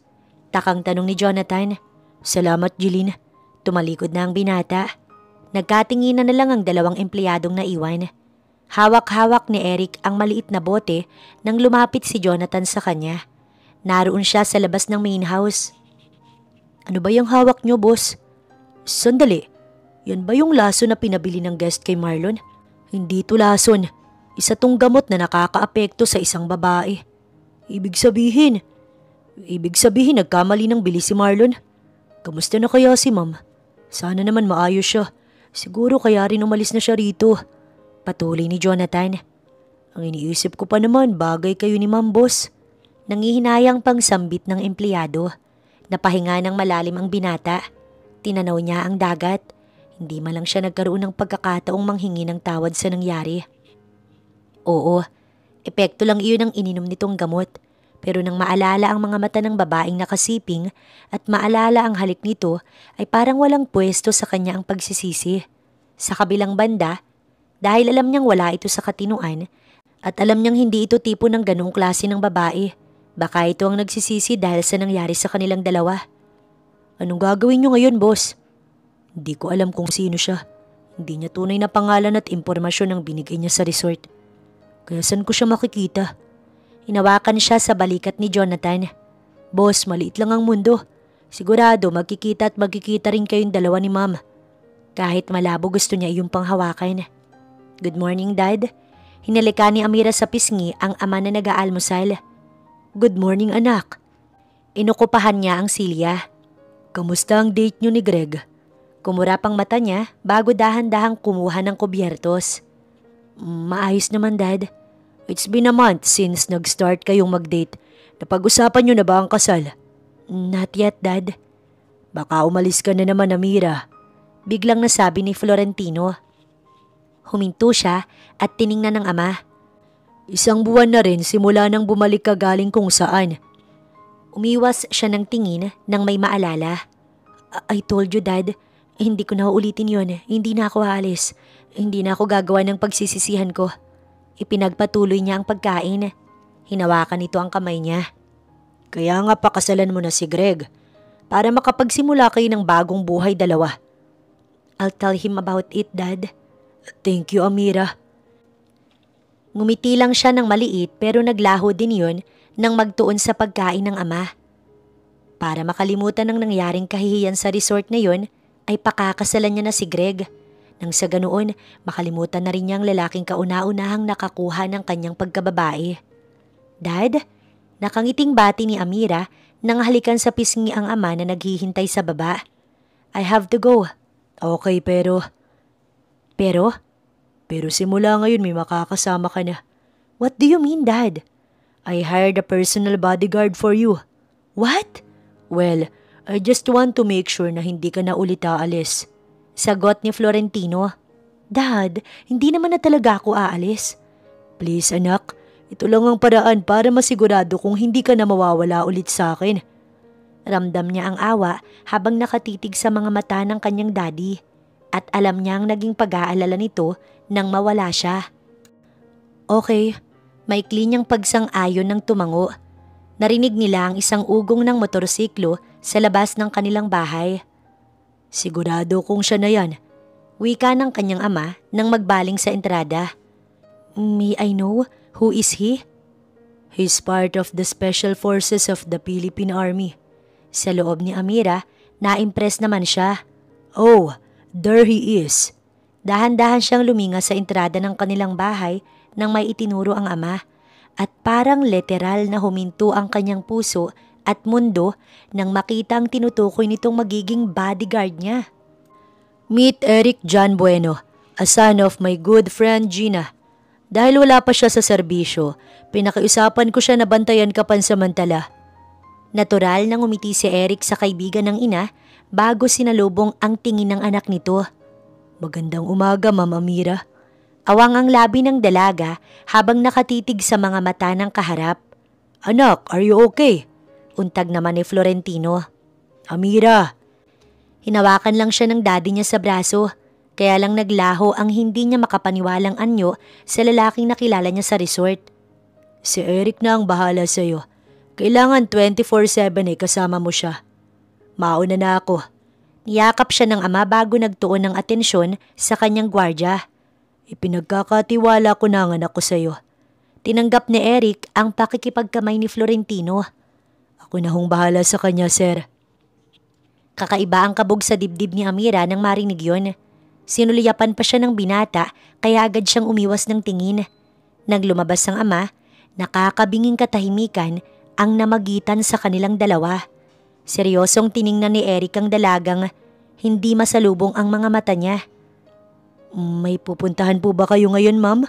Takang tanong ni Jonathan. Salamat, Jeline. Tumalikod na ang binata. Nagkatinginan na lang ang dalawang empleyadong naiwan. Hawak-hawak ni Eric ang maliit na bote nang lumapit si Jonathan sa kanya. Naroon siya sa labas ng main house. Ano ba yung hawak niyo, boss? Sandali. Yan ba yung lason na pinabili ng guest kay Marlon? Hindi to lason. Isa tong gamot na nakakaapekto sa isang babae. Ibig sabihin nagkamali ng bili si Marlon. Kamusta na kaya si ma'am? Sana naman maayos siya. Siguro kaya rin umalis na siya rito. Patuloy ni Jonathan. Ang iniisip ko pa naman bagay kayo ni ma'am, boss. Nangihinayang pang sambit ng empleyado. Napahinga ng malalim ang binata. Tinanaw niya ang dagat. Hindi man lang siya nagkaroon ng pagkakataong manghingi ng tawad sa nangyari. Oo, epekto lang iyon ang ininom nitong gamot. Pero nang maalala ang mga mata ng babaeng nakasiping at maalala ang halik nito ay parang walang pwesto sa kanya ang pagsisisi. Sa kabilang banda, dahil alam niyang wala ito sa katinuan at alam niyang hindi ito tipo ng ganung klase ng babae, baka ito ang nagsisisi dahil sa nangyari sa kanilang dalawa. Anong gagawin niyo ngayon, boss? Hindi ko alam kung sino siya. Hindi niya tunay na pangalan at impormasyon ang binigay niya sa resort. Kaya saan ko siya makikita? Hinawakan siya sa balikat ni Jonathan. Boss, maliit lang ang mundo. Sigurado magkikita at magkikita rin kayong dalawa ni Ma'am. Kahit malabo gusto niya iyong panghawakan. Good morning, Dad. Hinalika ni Amira sa pisngi ang ama na nag-aalmusal. Good morning, anak. Inukupahan niya ang silya. Kamusta ang date niyo ni Greg? Kumura pang mata niya bago dahan-dahang kumuha ng kubyertos. Maayos naman, Dad. It's been a month since nag-start kayong mag-date. Napag-usapan niyo na ba ang kasal? Not yet, Dad. Baka umalis ka na naman, Amira. Biglang nasabi ni Florentino. Huminto siya at tiningnan ng ama. 1 buwan na rin simula nang bumalik ka galing kung saan. Umiwas siya ng tingin nang may maalala. I told you, Dad. Hindi ko na uulitin yon. Hindi na ako aalis. Hindi na ako gagawa ng pagsisisihan ko. Ipinagpatuloy niya ang pagkain. Hinawakan nito ang kamay niya. Kaya nga pakasalan mo na si Greg para makapagsimula kayo ng bagong buhay dalawa. I'll tell him about it, Dad. Thank you, Amira. Ngumiti lang siya ng maliit pero naglaho din yun nang magtuon sa pagkain ng ama. Para makalimutan ng nangyaring kahihiyan sa resort na yun, ay pakakasalan niya na si Greg. Nang sa ganoon, makalimutan na rin niyang lalaking kauna-unahang nakakuha ng kanyang pagkababae. Dad, nakangiting bati ni Amira nang halikan sa pisngi ang ama na naghihintay sa baba. I have to go. Okay, pero simula ngayon may makakasama ka na. What do you mean, Dad? I hired a personal bodyguard for you. What? Well, I just want to make sure na hindi ka na ulit aalis. Sagot ni Florentino. Dad, hindi naman na talaga ako aalis. Please, anak. Ito lang ang paraan para masigurado kung hindi ka na mawawala ulit sa akin. Ramdam niya ang awa habang nakatitig sa mga mata ng kanyang daddy. At alam niya ang naging pag-aalala nito nang mawala siya. Okay, maikli niyang pagsang-ayon ng tumango. Narinig nila ang isang ugong ng motorsiklo sa labas ng kanilang bahay. Sigurado kung siya na yan. Wika ng kanyang ama nang magbaling sa entrada. May I know who is he? He's part of the Special Forces of the Philippine Army. Sa loob ni Amira, na-impress naman siya. Oh, there he is. Dahan-dahan siyang luminga sa entrada ng kanilang bahay nang may itinuro ang ama at parang literal na huminto ang kanyang puso at mundo nang makita ang tinutukoy nitong magiging bodyguard niya. Meet Eric John Bueno, a son of my good friend Gina. Dahil wala pa siya sa serbisyo, pinakiusapan ko siya na bantayan ka pansamantala. Natural na ngumiti si Eric sa kaibigan ng ina bago sinalubong ang tingin ng anak nito. Magandang umaga, Ma'am Amira. Awang ang labi ng dalaga habang nakatitig sa mga mata ng kaharap. Anak, are you okay? Untag naman ni Florentino. Amira. Hinawakan lang siya ng daddy niya sa braso, kaya lang naglaho ang hindi niya makapaniwalang anyo sa lalaking nakilala niya sa resort. Si Eric na ang bahala sa'yo. Kailangan 24/7 kasama mo siya. Mauna na ako. Niyakap siya ng ama bago nagtuon ng atensyon sa kanyang gwardya. Ipinagkakatiwala ko na ang anak ko sa'yo. Tinanggap ni Eric ang pakikipagkamay ni Florentino. Ako na hong bahala sa kanya, sir. Kakaiba ang kabog sa dibdib ni Amira nang marinig yon. Sinuliyapan pa siya ng binata kaya agad siyang umiwas ng tingin. Nang lumabas ang ama, nakakabinging katahimikan ang namagitan sa kanilang dalawa. Seryosong tiningnan ni Eric ang dalagang hindi masalubong ang mga mata niya. May pupuntahan po ba kayo ngayon, ma'am?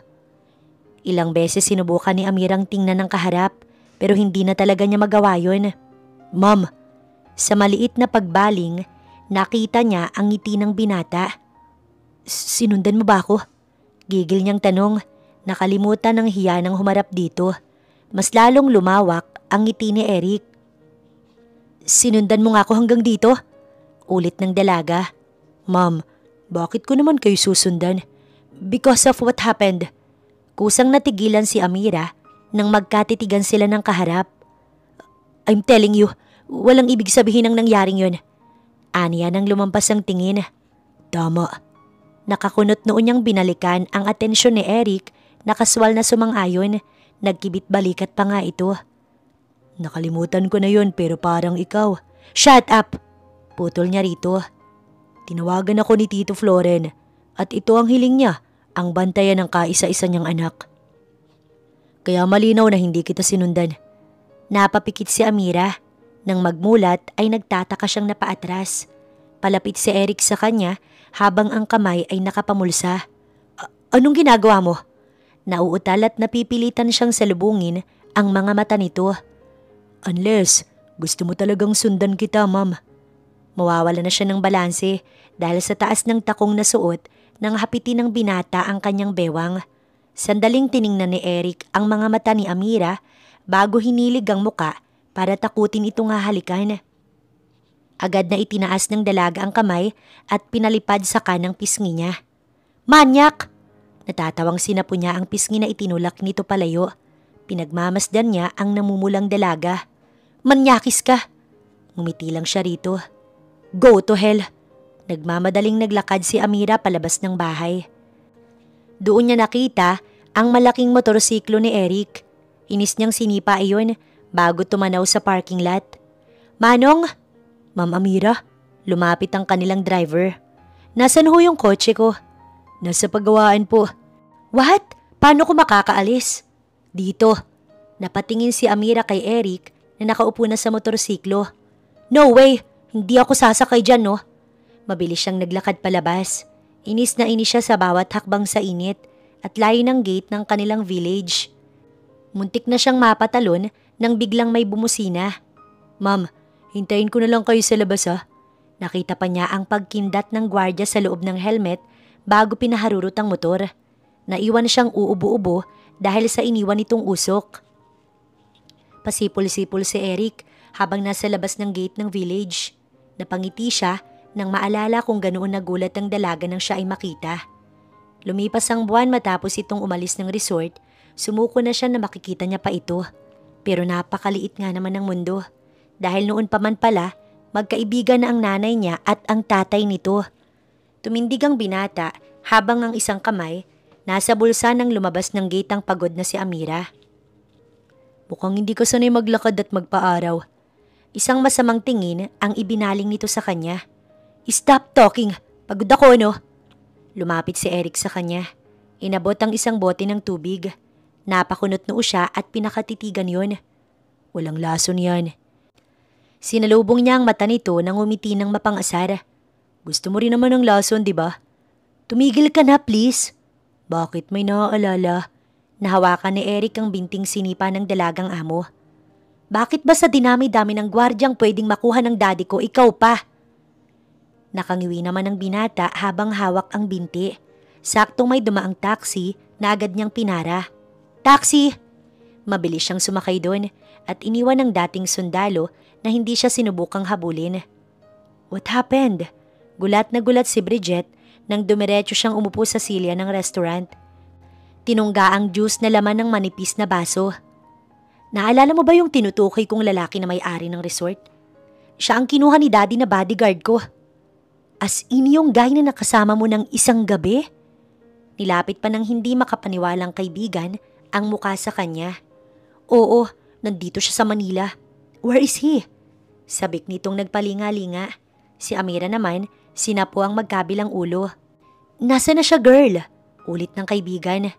Ilang beses sinubukan ni Amirang tingnan ng kaharap pero hindi na talaga niya magawa yun. Ma'am, sa maliit na pagbaling, nakita niya ang ngiti ng binata. Sinundan mo ba ako? Gigil niyang tanong, nakalimutan ng hiya ng humarap dito. Mas lalong lumawak ang ngiti ni Eric. Sinundan mo nga ako hanggang dito? Ulit ng dalaga. Ma'am, bakit ko naman kayo susundan? Because of what happened. Kusang natigilan si Amira nang magkatitigan sila ng kaharap. I'm telling you, walang ibig sabihin ang nangyaring yun. Aniya nang lumampas ang tingin. Tama. Nakakunot noon niyang binalikan ang atensyon ni Eric na kaswal na sumang-ayon Nagkibit balikat pa nga ito. Nakalimutan ko na yon pero parang ikaw. Shut up! Putol niya rito. Tinawagan ako ni Tito Floren at ito ang hiling niya, ang bantayan ng kaisa-isa niyang anak. Kaya malinaw na hindi kita sinundan. Napapikit si Amira. Nang magmulat ay nagtataka siyang napaatras. Palapit si Eric sa kanya habang ang kamay ay nakapamulsa. Anong ginagawa mo? Nauutal at napipilitan siyang salubungin ang mga mata nito. Unless gusto mo talagang sundan kita, ma'am. Mawawala na siya ng balanse dahil sa taas ng takong na suot nang hapitin ng binata ang kanyang bewang. Sandaling tiningnan ni Eric ang mga mata ni Amira bago hinilig ang muka para takutin itong hahalikan. Agad na itinaas ng dalaga ang kamay at pinalipad sa kanang pisngi niya. Manyak! Natatawang sinapo niya ang pisngi na itinulak nito palayo. Pinagmamasdan niya ang namumulang dalaga. Manyakis ka! Ngumiti lang siya rito. Go to hell! Nagmamadaling naglakad si Amira palabas ng bahay. Doon niya nakita ang malaking motorsiklo ni Eric. Inis niyang sinipa iyon bago tumanaw sa parking lot. Manong! Ma'am Amira, lumapit ang kanilang driver. Nasaan ho yung kotse ko? Nasa paggawaan po. What? Paano ko makakaalis? Dito. Napatingin si Amira kay Eric na nakaupo na sa motorsiklo. No way! Hindi ako sasakay dyan, no? Mabilis siyang naglakad palabas. Inis na inis siya sa bawat hakbang sa init at layo ng gate ng kanilang village. Muntik na siyang mapatalon nang biglang may bumusina. Ma'am, hintayin ko na lang kayo sa labas ha. Nakita pa niya ang pagkindat ng gwardiya sa loob ng helmet bago pinaharurot ang motor. Naiwan siyang uubo-ubo dahil sa iniwan nitong usok. Pasipol-sipol si Eric habang nasa labas ng gate ng village. Napangiti siya nang maalala kung ganoon nagulat ang dalaga nang siya ay makita. Lumipas ang buwan matapos itong umalis ng resort, sumuko na siya na makikita niya pa ito. Pero napakaliit nga naman ng mundo. Dahil noon pa man pala, magkaibigan na ang nanay niya at ang tatay nito. Tumindig ang binata habang ang isang kamay nasa bulsa nang lumabas ng gate ang pagod na si Amira. Mukhang hindi ka sanay maglakad at magpaaraw. Isang masamang tingin ang ibinaling nito sa kanya. Stop talking! Pagod ako, no? Lumapit si Eric sa kanya. Inabot ang isang bote ng tubig. Napakunot noo siya at pinakatitigan yon. Walang lason yan. Sinalubong niya ang mata nito nang umiti ng mapangasar. Gusto mo rin naman ng lason, di ba? Tumigil ka na, please. Bakit may naaalala? Nahawakan ni Eric ang binting sinipa ng dalagang amo. Bakit ba sa dinami-dami ng gwardyang pwedeng makuha ng daddy ko, ikaw pa? Nakangiwi naman ang binata habang hawak ang binti. Saktong may dumaang taxi na agad niyang pinara. Taxi! Mabilis siyang sumakay doon at iniwan ng dating sundalo na hindi siya sinubukang habulin. What happened? Gulat na gulat si Bridget nang dumiretso siyang umupo sa silya ng restaurant. Tinungga ang juice na laman ng manipis na baso. Naalala mo ba yung tinutukoy kong lalaki na may-ari ng resort? Siya ang kinuha ni daddy na bodyguard ko. As in yung guy na nakasama mo ng isang gabi? Nilapit pa ng hindi makapaniwalang kaibigan ang muka sa kanya. Oo, nandito siya sa Manila. Where is he? Sabik nitong nagpalinga-linga. Si Amira naman, sinapo ang magkabilang ulo. Nasaan na siya, girl? Ulit ng kaibigan.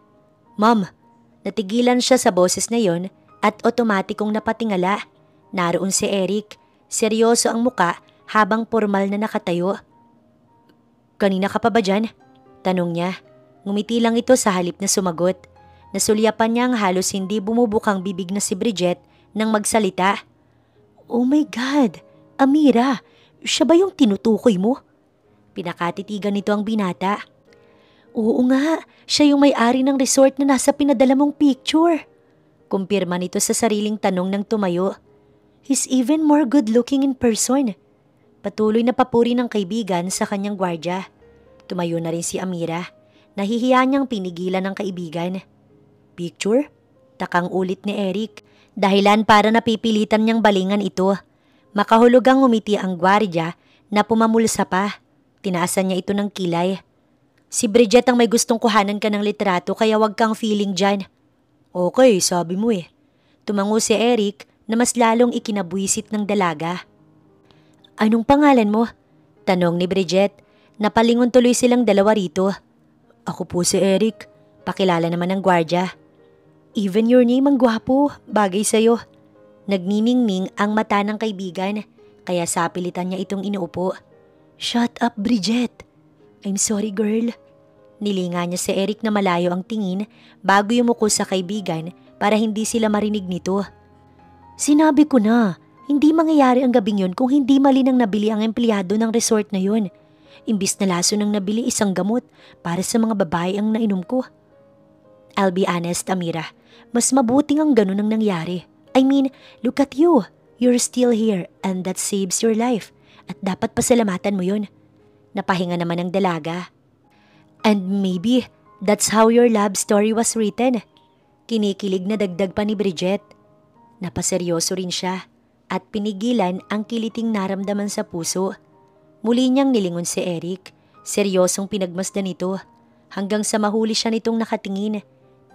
Ma'am, natigilan siya sa boses na yon at otomatikong napatingala. Naroon si Eric. Seryoso ang muka habang formal na nakatayo. Kanina ka pa ba dyan? Tanong niya. Ngumiti lang ito sa halip na sumagot. Nasulyapan niya ang halos hindi bumubukang bibig na si Bridget nang magsalita. Oh my God! Amira! Siya ba yung tinutukoy mo? Pinakatitigan nito ang binata. Oo nga, siya yung may-ari ng resort na nasa pinadala mong picture. Kumpirma nito sa sariling tanong ng tumayo. He's even more good-looking in person. Patuloy na papuri ng kaibigan sa kanyang gwardya. Tumayo na rin si Amira. Nahihiya niyang pinigilan ng kaibigan. Picture? Takang ulit ni Eric. Dahilan para napipilitan niyang balingan ito. Makahulugang umiti ang gwardya na pumamulsa pa. Tinaasan niya ito ng kilay. Si Bridget ang may gustong kuhanan ka ng litrato kaya wag kang feeling dyan. Okay, sabi mo eh. Tumango si Eric na mas lalong ikinabwisit ng dalaga. Anong pangalan mo? Tanong ni Bridget. Napalingon tuloy silang dalawa rito. Ako po si Eric. Pakilala naman ng gwardya. Even your name ang gwapo. Bagay sa'yo. Nagniningning ang mata ng kaibigan, kaya sapilitan niya itong inuupo. Shut up, Bridget. I'm sorry, girl. Nilinga niya si Eric na malayo ang tingin bago yumuko sa kaibigan para hindi sila marinig nito. Sinabi ko na, hindi mangyayari ang gabing yun kung hindi mali nang nabili ang empleyado ng resort na yun. Imbis na laso nang nabili isang gamot para sa mga babae ang nainom ko. I'll be honest, Amira. Mas mabuting ang ganun ang nangyari. I mean, look at you. You're still here and that saves your life. At dapat pasalamatan mo yun. Napahinga naman ang dalaga. And maybe that's how your love story was written. Kinikilig na dagdag pa ni Bridget. Napaseryoso rin siya at pinigilan ang kiliting naramdaman sa puso. Muli niyang nilingon si Eric. Seryosong pinagmasdan ito hanggang sa mahuli siya nitong nakatingin.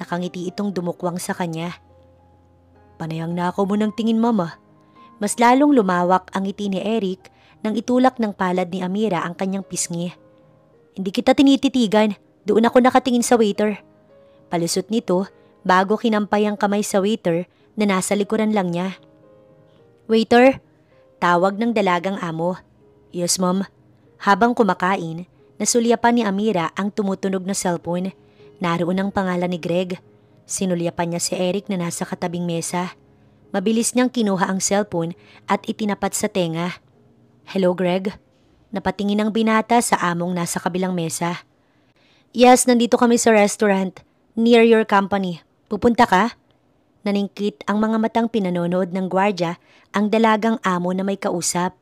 Nakangiti itong dumukwang sa kanya. Panayang nakaw mo ng tingin, mama. Mas lalong lumawak ang ngiti ni Eric nang itulak ng palad ni Amira ang kanyang pisngi. Hindi kita tinititigan. Doon ako nakatingin sa waiter. Palusot nito bago kinampay ang kamay sa waiter na nasa likuran lang niya. Waiter, tawag ng dalagang amo. Yes, ma'am. Habang kumakain, nasulyapan ni Amira ang tumutunog na cellphone. Naroon ang pangalan ni Greg. Sinulyapan niya si Eric na nasa katabing mesa. Mabilis niyang kinuha ang cellphone at itinapat sa tenga. Hello, Greg. Napatingin ang binata sa among nasa kabilang mesa. Yes, nandito kami sa restaurant. Near your company. Pupunta ka? Naningkit ang mga matang pinanonood ng gwardya ang dalagang amo na may kausap.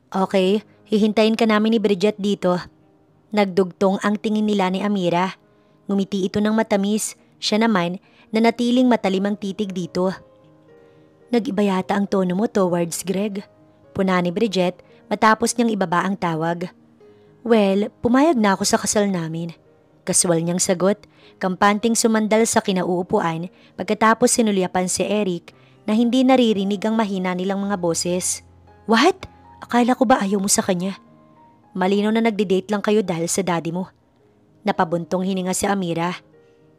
Okay, hihintayin ka namin ni Bridget dito. Nagdugtong ang tingin nila ni Amira. Ngumiti ito ng matamis. Siya naman nanatiling matalimang titig dito. Nag-iba yata ang tono mo towards Greg. Puna ni Bridget matapos niyang ibaba ang tawag. Well, pumayag na ako sa kasal namin. Kaswal niyang sagot, kampanting sumandal sa kinauupuan pagkatapos sinulyapan si Eric na hindi naririnig ang mahina nilang mga boses. What? Akala ko ba ayaw mo sa kanya? Malino na nagde-date lang kayo dahil sa daddy mo. Napabuntong hininga si Amira.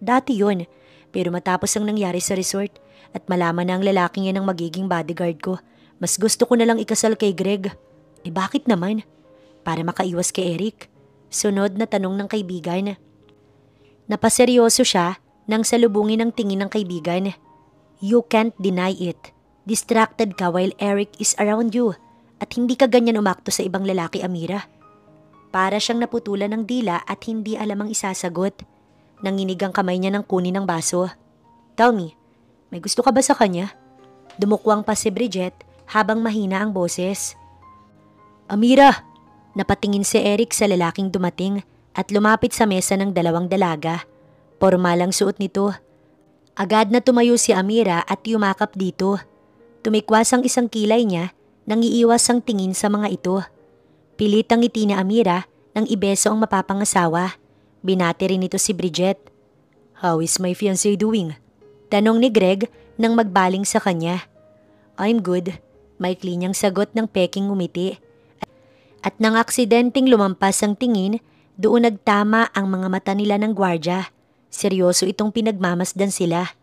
Dati yun, pero matapos ang nangyari sa resort at malaman na ang lalaking yan ang magiging bodyguard ko, mas gusto ko na lang ikasal kay Greg. Eh bakit naman? Para makaiwas kay Eric. Sunod na tanong ng kaibigan. Napaseryoso siya nang salubungin ang tingin ng kaibigan. You can't deny it. Distracted ka while Eric is around you at hindi ka ganyan umakto sa ibang lalaki, Amira. Para siyang naputulan ng dila at hindi alam ang isasagot. Nanginig ang kamay niya ng kunin ng baso. Tell me, may gusto ka ba sa kanya? Dumukwang pa si Bridget habang mahina ang boses. Amira! Napatingin si Eric sa lalaking dumating at lumapit sa mesa ng dalawang dalaga. Pormal ang suot nito. Agad na tumayo si Amira at yumakap dito. Tumikwas ang isang kilay niya nang iiwas ang tingin sa mga ito. Pilit ang ngiti ni Amira nang ibeso ang mapapangasawa. Binati rin ito si Bridget. How is my fiancé doing? Tanong ni Greg nang magbaling sa kanya. I'm good. Maikli niyang sagot ng peking umiti. At nang aksidenteng lumampas ang tingin, doon nagtama ang mga mata nila ng gwardya. Seryoso itong pinagmamasdan sila.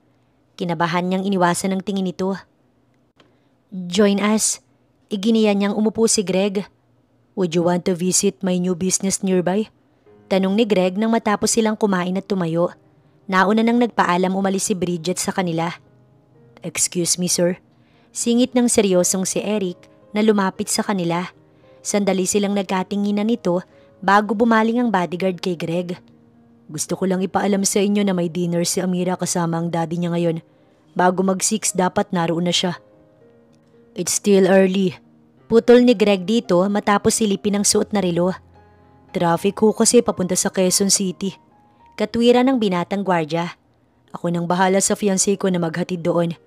Kinabahan niyang iniwasan ang tingin nito. Join us. Iginiya niyang umupo si Greg. Would you want to visit my new business nearby? Tanong ni Greg nang matapos silang kumain at tumayo. Nauna nang nagpaalam umalis si Bridget sa kanila. Excuse me, sir. Singit ng seryosong si Eric na lumapit sa kanila. Sandali silang nagkatinginan nito bago bumaling ang bodyguard kay Greg. Gusto ko lang ipaalam sa inyo na may dinner si Amira kasama ang daddy niya ngayon. Bago mag-6 dapat naroon na siya. It's still early. Putol ni Greg dito matapos silipin ang suot na relo. Traffic ho kasi papunta sa Quezon City. Katwiran ng binatang gwardya. Ako nang bahala sa fiancé ko na maghatid doon.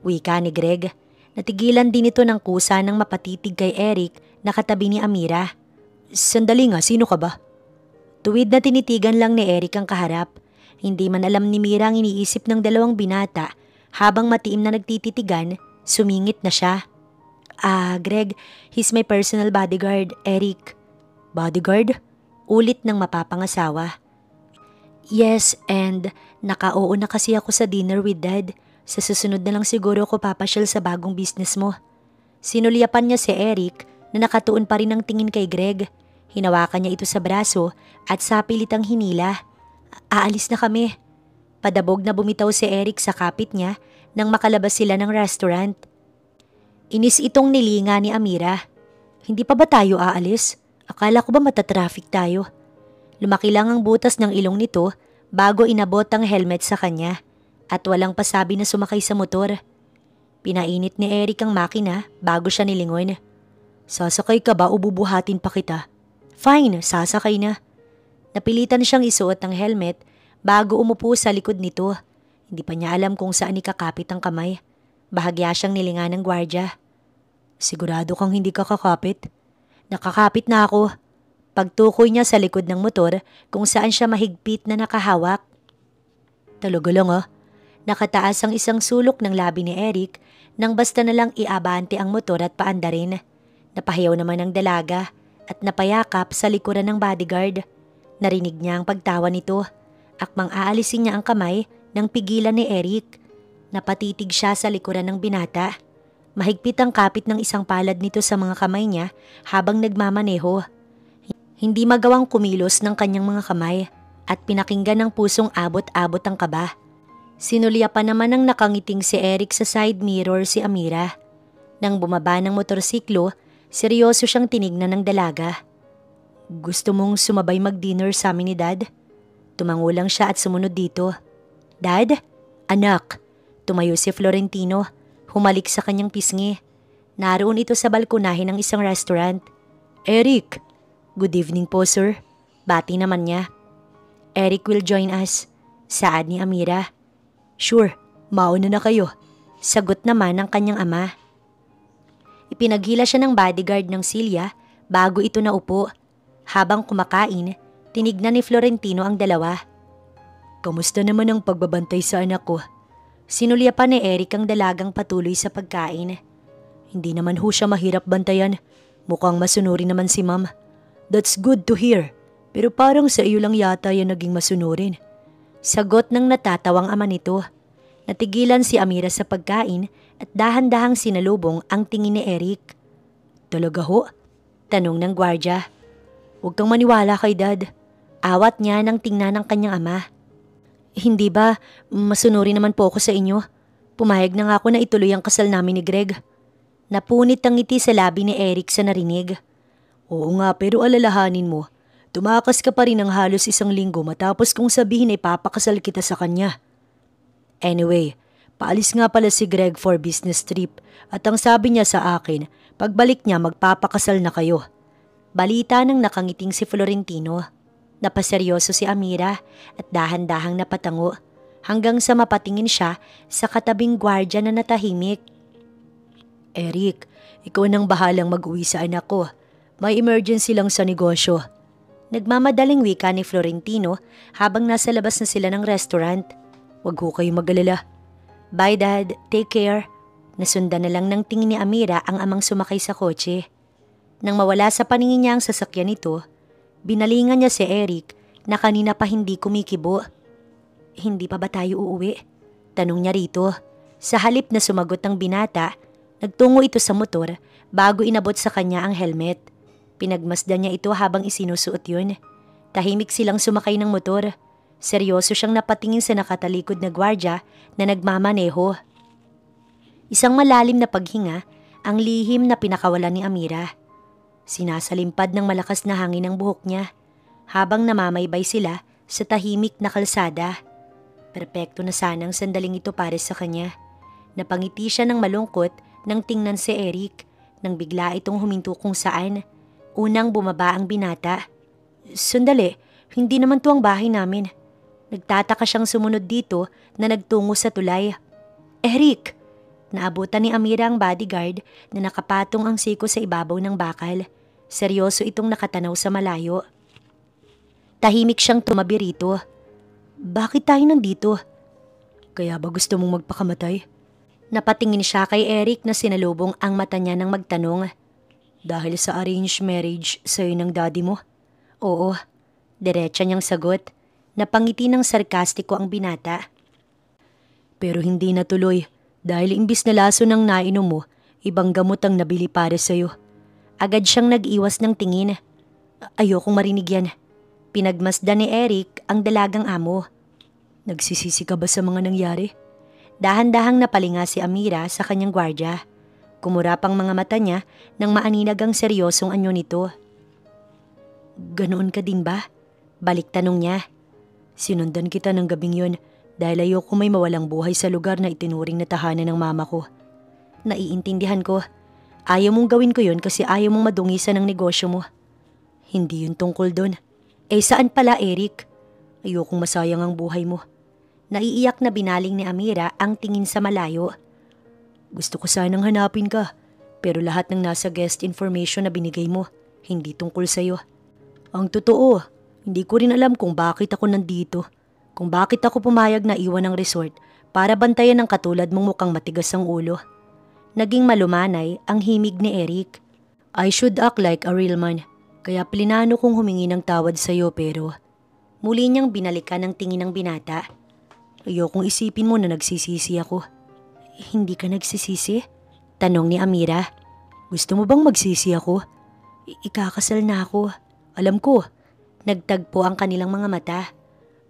Wika ni Greg. Natigilan din ito ng kusa ng mapatitig kay Eric na katabi ni Amira. Sandali nga, sino ka ba? Tuwid na tinitigan lang ni Eric ang kaharap. Hindi man alam ni Mira ang iniisip ng dalawang binata. Habang matiim na nagtititigan, sumingit na siya. Greg, he's my personal bodyguard, Eric. Bodyguard? Ulit ng mapapangasawa. Yes, and naka-oo na kasi ako sa dinner with Dad. Sa susunod na lang siguro ako papasyal sa bagong business mo. Sinulyapan niya si Eric na nakatuon pa rin ang tingin kay Greg. Hinawakan niya ito sa braso at sa pilitang hinila. Aalis na kami. Padabog na bumitaw si Eric sa kapit niya nang makalabas sila ng restaurant. Inis itong nilinga ni Amira. Hindi pa ba tayo aalis? Akala ko ba matatraffic tayo? Lumaki lang ang butas ng ilong nito bago inabot ang helmet sa kanya at walang pasabi na sumakay sa motor. Pinainit ni Eric ang makina bago siya nilingon. Sasakay ka ba o bubuhatin pa kita? Fine, sasakay na. Napilitan siyang isuot ang helmet bago umupo sa likod nito. Hindi pa niya alam kung saan ikakapit ang kamay. Bahagya siyang nilingan ng gwardya. Sigurado kang hindi ka kakapit? Nakakapit na ako. Pagtukoy niya sa likod ng motor kung saan siya mahigpit na nakahawak. Talaga lang Nakataas ang isang sulok ng labi ni Eric nang basta na lang iabante ang motor at paandarin. Napahiyaw naman ang dalaga at napayakap sa likuran ng bodyguard. Narinig niya ang pagtawa nito. Akmang aalisin niya ang kamay nang pigilan ni Eric. Napatitig siya sa likuran ng binata. Mahigpit ang kapit ng isang palad nito sa mga kamay niya habang nagmamaneho. Hindi magawang kumilos ng kanyang mga kamay at pinakinggan ng pusong abot-abot ang kaba. Sinulya pa naman ng nakangiting si Eric sa side mirror si Amira. Nang bumaba ng motorsiklo, seryoso siyang tinignan ng dalaga. Gusto mong sumabay mag-dinner sa amin ni Dad? Tumango lang siya at sumunod dito. Dad? Anak. Tumayo si Florentino. Humalik sa kanyang pisngi. Naroon ito sa balkonahin ng isang restaurant. Eric! Good evening po, sir. Bati naman niya. Eric will join us. Saad ni Amira. Sure, mauna na kayo. Sagot naman ng kanyang ama. Ipinaghila siya ng bodyguard ng Silya bago ito naupo. Habang kumakain, tinignan ni Florentino ang dalawa. Kamusta naman ang pagbabantay sa anak ko? Sinulya pa ni Eric ang dalagang patuloy sa pagkain. Hindi naman ho siya mahirap bantayan. Mukhang masunurin naman si Ma'am. That's good to hear. Pero parang sa iyo lang yata yan naging masunurin. Sagot ng natatawang ama nito. Natigilan si Amira sa pagkain at dahan-dahang sinalubong ang tingin ni Eric. Talaga ho? Tanong ng gwardya. Huwag kang maniwala kay Dad. Awat niya nang tingnan ng kanyang ama. Hindi ba, masunurin naman po ako sa inyo. Pumayag na nga ako na ituloy ang kasal namin ni Greg. Napunit ang ngiti sa labi ni Eric sa narinig. Oo nga, pero alalahanin mo. Tumakas ka pa rin ng halos 1 linggo matapos kong sabihin ay papakasal kita sa kanya. Anyway, paalis nga pala si Greg for business trip at ang sabi niya sa akin, pagbalik niya magpapakasal na kayo. Balita ng nakangiting si Florentino. Napaseryoso si Amira at dahan-dahang napatango hanggang sa mapatingin siya sa katabing gwardya na natahimik. Eric, ikaw nang bahalang mag-uwi sa anak ko. May emergency lang sa negosyo. Nagmamadaling wika ni Florentino habang nasa labas na sila ng restaurant. Huwag ho kayong mag-alala. Bye Dad, take care. Nasundan na lang ng tingin ni Amira ang amang sumakay sa kotse. Nang mawala sa paningin niya ang sasakyan nito, binalingan niya si Eric na kanina pa hindi kumikibo. Hindi pa ba tayo uuwi? Tanong niya rito. Sa halip na sumagot ang binata, nagtungo ito sa motor bago inabot sa kanya ang helmet. Pinagmasdan niya ito habang isinusuot yun. Tahimik silang sumakay ng motor. Seryoso siyang napatingin sa nakatalikod na gwardya na nagmamaneho. Isang malalim na paghinga ang lihim na pinakawalan ni Amira. Sinasalimpad ng malakas na hangin ang buhok niya habang namamaybay sila sa tahimik na kalsada. Perpekto na sanang sandaling ito para sa kanya. Napangiti siya ng malungkot nang tingnan si Eric nang bigla itong huminto kung saan. Unang bumaba ang binata. Sandali, hindi naman to ang bahay namin. Nagtataka siyang sumunod dito na nagtungo sa tulay. Eric! Naabutan ni Amira ang bodyguard na nakapatong ang siko sa ibabaw ng bakal. Seryoso itong nakatanaw sa malayo. Tahimik siyang tumabi rito. Bakit tayo nandito? Kaya ba gusto mong magpakamatay? Napatingin siya kay Eric na sinalubong ang mata niya nang magtanong. Dahil sa arranged marriage sa'yo ng daddy mo? Oo, diretsa niyang sagot. Napangiti ng sarkastiko ang binata. Pero hindi natuloy dahil imbis na laso ng nainom mo, ibang gamot ang nabili para sa'yo. Agad siyang nag-iwas ng tingin. Ayokong marinig yan. Pinagmasdan ni Eric ang dalagang amo. Nagsisisi ka ba sa mga nangyari? Dahan-dahang napalinga si Amira sa kanyang gwardya. Kumurap ang mga mata niya nang maaninag ang seryosong anyo nito. Ganoon ka din ba? Balik tanong niya. Sinundan kita ng gabing yun dahil ayoko may mawalang buhay sa lugar na itinuring na tahanan ng mama ko. Naiintindihan ko. Ayaw mong gawin ko yun kasi ayaw mong madungisan ng negosyo mo. Hindi yun tungkol doon. Saan pala, Eric? Ayokong masayang ang buhay mo. Naiiyak na binaling ni Amira ang tingin sa malayo. Gusto ko sanang hanapin ka, pero lahat ng nasa guest information na binigay mo, hindi tungkol sa'yo. Ang totoo, hindi ko rin alam kung bakit ako nandito. Kung bakit ako pumayag na iwan ng resort para bantayan ng katulad mong mukhang matigas ang ulo. Naging malumanay ang himig ni Eric. I should act like a real man, kaya plinano kong humingi ng tawad sa'yo pero... Muli niyang binalikan ang tingin ng binata. Ayokong isipin mo na nagsisisi ako. Hindi ka nagsisisi? Tanong ni Amira. Gusto mo bang magsisi ako? Ikakasal na ako. Alam ko, nagtagpo ang kanilang mga mata.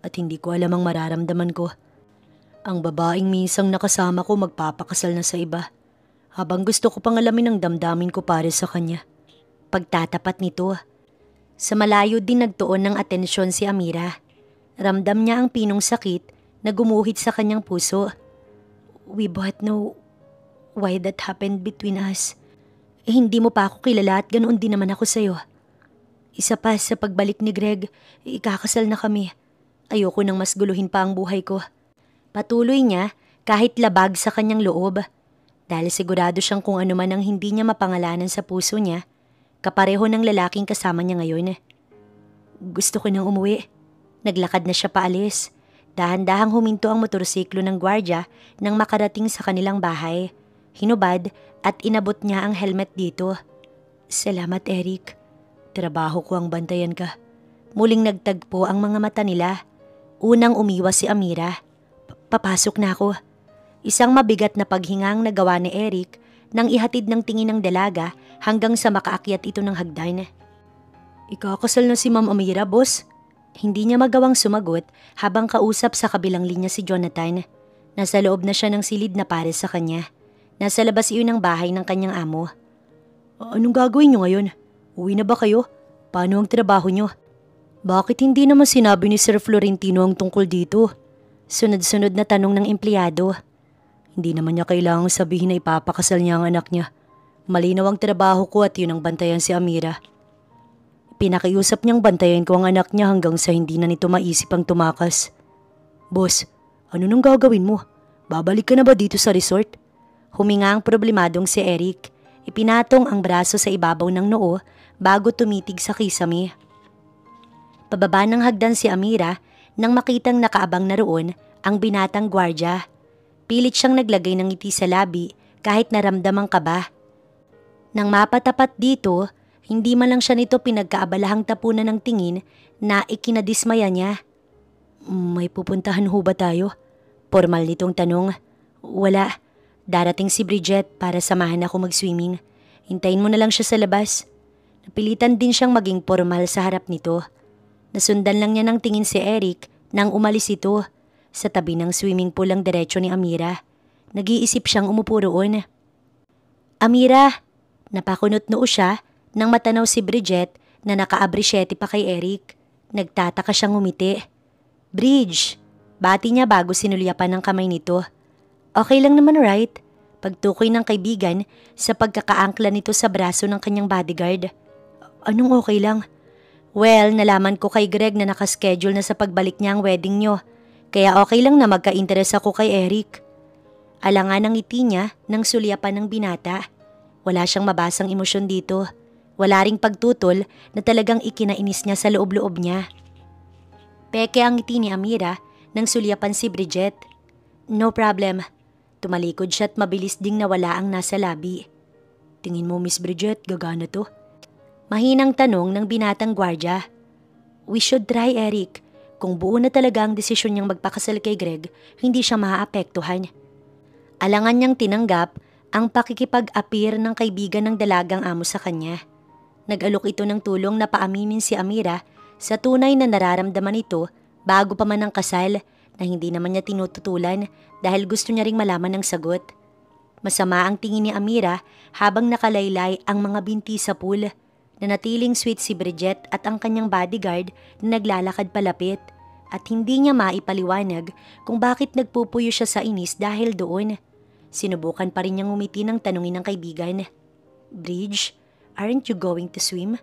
At hindi ko alam ang mararamdaman ko. Ang babaeng minsang nakasama ko magpapakasal na sa iba. Habang gusto ko pang alamin ang damdamin ko para sa kanya. Pagtatapat nito, sa malayo din nagtuon ng atensyon si Amira. Ramdam niya ang pinong sakit na gumuhit sa kanyang puso. We both know why that happened between us. Hindi mo pa ako kilala at ganoon din naman ako sa'yo. Isa pa sa pagbalik ni Greg, ikakasal na kami. Ayoko nang mas guluhin pa ang buhay ko. Patuloy niya kahit labag sa kanyang loob. Dahil sigurado siyang kung ano man ang hindi niya mapangalanan sa puso niya, kapareho ng lalaking kasama niya ngayon. Gusto ko nang umuwi. Naglakad na siya paalis. Dahan-dahang huminto ang motorsiklo ng gwardya nang makarating sa kanilang bahay. Hinubad at inabot niya ang helmet dito. Salamat, Eric. Trabaho ko ang bantayan ka. Muling nagtagpo ang mga mata nila. Unang umiwas si Amira. Papasok na ako. Isang mabigat na paghingang nagawa ni Eric nang ihatid ng tingin ng dalaga hanggang sa makaakyat ito ng hagdan. Ikakasal na si Ma'am Amira, boss? Hindi niya magawang sumagot habang kausap sa kabilang linya si Jonathan. Nasa loob na siya ng silid na pare sa kanya. Nasa labas iyon ng bahay ng kanyang amo. Anong gagawin niyo ngayon? Uwi na ba kayo? Paano ang trabaho niyo? Bakit hindi naman sinabi ni Sir Florentino ang tungkol dito? Sunod-sunod na tanong ng empleyado. Hindi naman niya kailangang sabihin na ipapakasal niya ang anak niya. Malinaw ang trabaho ko at yun ang bantayan si Amira. Pinakiusap niyang bantayan ko ang anak niya hanggang sa hindi na nito maisip ang tumakas. Boss, ano nang gagawin mo? Babalik ka na ba dito sa resort? Huminga ang problemadong si Eric. Ipinatong ang braso sa ibabaw ng noo bago tumitig sa kisame. Pababa ng hagdan si Amira nang makitang nakaabang na roon ang binatang gwardya. Pilit siyang naglagay ng ngiti sa labi kahit naramdam ang kaba. Nang mapatapat dito, hindi man lang siya nito pinagkaabalahang tapunan ng tingin na ikinadismaya niya. May pupuntahan ho ba tayo? Formal nitong tanong. Wala. Darating si Bridget para samahan ako mag-swimming. Hintayin mo na lang siya sa labas. Napilitan din siyang maging formal sa harap nito. Nasundan lang niya ng tingin si Eric nang umalis ito. Sa tabi ng swimming pool ang diretsyo ni Amira. Nag-iisip siyang umupo roon. Amira! Napakunot noo siya nang matanaw si Bridget na naka-abrisyete pa kay Eric. Nagtataka siyang umiti. Bridge! Bati niya bago sinulyapan ng kamay nito. Okay lang naman, right? Pagtukoy ng kaibigan sa pagkakaangkla nito sa braso ng kanyang bodyguard. Anong okay lang? Well, nalaman ko kay Greg na nakaschedule na sa pagbalik niya ang wedding niyo. Kaya okay lang na magka-interes ako kay Eric. Alangan ang ngiti niya nang sulyapan ng binata. Wala siyang mabasang emosyon dito. Wala ring pagtutol na talagang ikinainis niya sa loob-loob niya. Peke ang ngiti ni Amira nang sulyapan si Bridget. No problem. Tumalikod siya at mabilis ding nawala ang nasa labi. Tingin mo, Miss Bridget, gagana to? Mahinang tanong ng binatang gwardya. We should try, Eric. Kung buo na talaga ang desisyon niyang magpakasal kay Greg, hindi siya maaapektuhan. Alangan niyang tinanggap ang pakikipag-appear ng kaibigan ng dalagang amo sa kanya. Nag-alok ito ng tulong na paaminin si Amira sa tunay na nararamdaman ito bago pa man ang kasal na hindi naman niya tinututulan dahil gusto niya ring malaman ng sagot. Masama ang tingin ni Amira habang nakalaylay ang mga binti sa pool. Nanatiling sweet si Bridget at ang kanyang bodyguard na naglalakad palapit at hindi niya maipaliwanag kung bakit nagpupuyo siya sa inis dahil doon. Sinubukan pa rin niyang umiti ng tanungin ng kaibigan. Bridge, aren't you going to swim?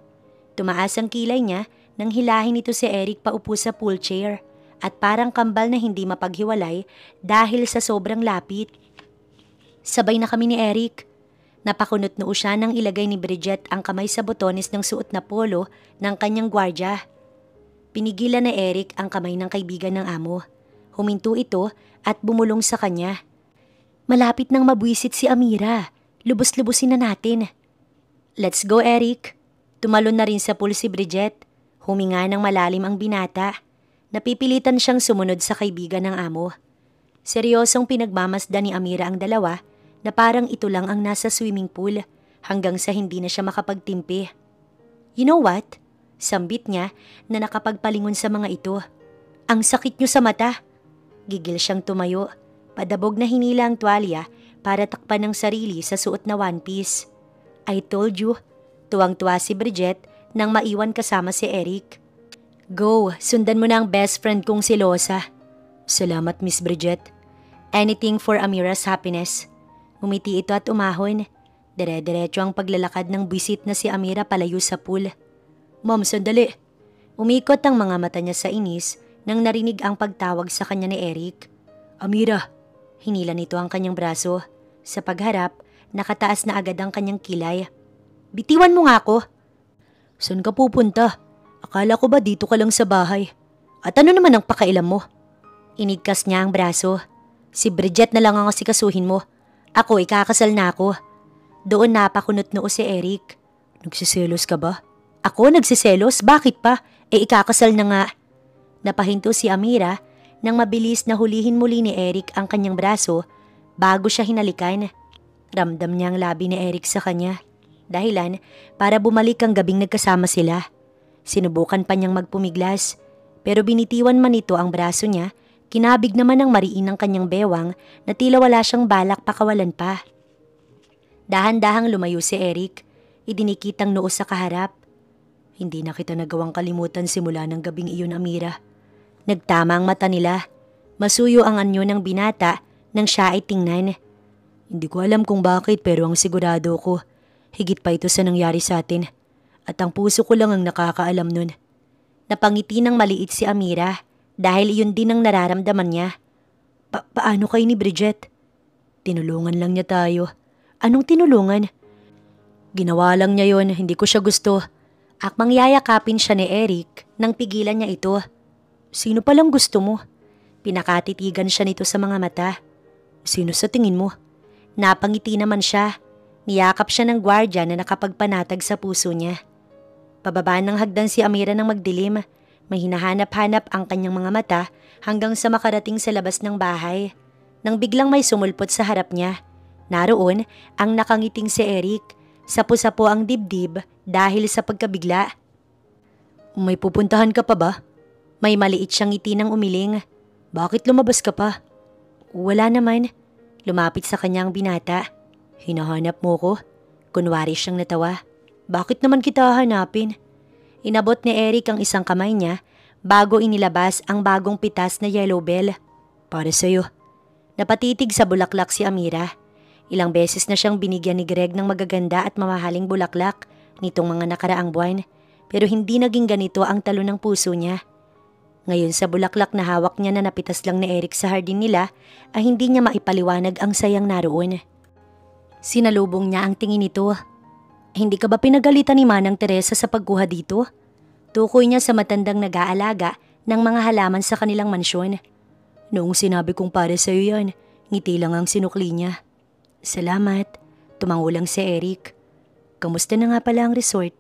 Tumaas ang kilay niya nang hilahin ito si Eric paupo sa pool chair at parang kambal na hindi mapaghiwalay dahil sa sobrang lapit. Sabay na kami ni Eric. Napakunot noo siya nang ilagay ni Bridget ang kamay sa botones ng suot na polo ng kanyang gwardya. Pinigilan na Eric ang kamay ng kaibigan ng amo. Huminto ito at bumulong sa kanya. Malapit nang mabwisit si Amira. Lubos-lubusin na natin. Let's go, Eric. Tumalon na rin sa pool si Bridget. Huminga ng malalim ang binata. Napipilitan siyang sumunod sa kaibigan ng amo. Seryosong pinagmamasdan ni Amira ang dalawa na parang ito lang ang nasa swimming pool hanggang sa hindi na siya makapagtimpi. You know what? Sambit niya na nakapagpalingon sa mga ito. Ang sakit niyo sa mata. Gigil siyang tumayo. Padabog na hinila ang tuwalya para takpan ng sarili sa suot na one piece. I told you. Tuwang-tuwa si Bridget nang maiwan kasama si Eric. Go, sundan mo na ang best friend kong si Losa. Salamat, Miss Bridget. Anything for Amira's happiness. Umiti ito at umahon. Dire-diretso ang paglalakad ng buwisit na si Amira palayo sa pool. Ma'am, sandali. Umikot ang mga mata niya sa inis nang narinig ang pagtawag sa kanya ni Eric. Amira. Hinila nito ang kanyang braso. Sa pagharap, nakataas na agad ang kanyang kilay. Bitiwan mo nga ako. Saan ka pupunta? Akala ko ba dito ka lang sa bahay? At ano naman ang pakailam mo? Inigkas niya ang braso. Si Bridget na lang ang asikasuhin mo. Ako, ikakasal na ako. Doon napakunot noo si Eric. Nagsiselos ka ba? Ako, nagsiselos? Bakit pa? Ikakasal na nga. Napahinto si Amira nang mabilis na hulihin muli ni Eric ang kanyang braso bago siya hinalikan. Ramdam niya ang labi ni Eric sa kanya. Dahilan para bumalik ang gabing nagkasama sila. Sinubukan pa niyang magpumiglas pero binitiwan man ito ang braso niya. Kinabig naman ng mariin ng kanyang bewang na tila wala siyang balak pakawalan pa. Dahan-dahang lumayo si Eric. Idinikitang noo sa kaharap. Hindi na kita nagawang kalimutan simula ng gabing iyon, Amira. Nagtama ang mata nila. Masuyo ang anyo ng binata nang siya ay tingnan. Hindi ko alam kung bakit pero ang sigurado ko, higit pa ito sa nangyari sa atin. At ang puso ko lang ang nakakaalam nun. Napangiti ng maliit si Amira dahil iyon din ang nararamdaman niya. Paano kayo ni Bridget? Tinulungan lang niya tayo. Anong tinulungan? Ginawa lang niya yon, hindi ko siya gusto. Akmang yayakapin siya ni Eric nang pigilan niya ito. Sino palang gusto mo? Pinakatitigan siya nito sa mga mata. Sino sa tingin mo? Napangiti naman siya. Niyakap siya ng gwardya na nakapagpanatag sa puso niya. Pababa ng hagdan si Amira ng magdilim. May hinahanap-hanap ang kanyang mga mata hanggang sa makarating sa labas ng bahay. Nang biglang may sumulpot sa harap niya. Naroon ang nakangiting si Eric. Sapo-sapo ang dibdib dahil sa pagkabigla. May pupuntahan ka pa ba? May maliit siyang ngiti ng umiling. Bakit lumabas ka pa? Wala naman. Lumapit sa kanyang binata. Hinahanap mo ko? Kunwari siyang natawa. Bakit naman kita hahanapin? Inabot ni Eric ang isang kamay niya bago inilabas ang bagong pitas na yellow bell. Para sa'yo. Napatitig sa bulaklak si Amira. Ilang beses na siyang binigyan ni Greg ng magaganda at mamahaling bulaklak nitong mga nakaraang buwan. Pero hindi naging ganito ang talo ng puso niya. Ngayon sa bulaklak na hawak niya na napitas lang ni Eric sa hardin nila ay hindi niya maipaliwanag ang sayang naroon. Sinalubong niya ang tingin nito. Hindi ka ba pinagalitan ni Manang Teresa sa pagkuha dito? Tukoy niya sa matandang nag-aalaga ng mga halaman sa kanilang mansyon. Noong sinabi kong para sa'yo yan, ngiti lang ang sinukli niya. Salamat. Tumango lang si Eric. Kamusta na nga pala ang resort?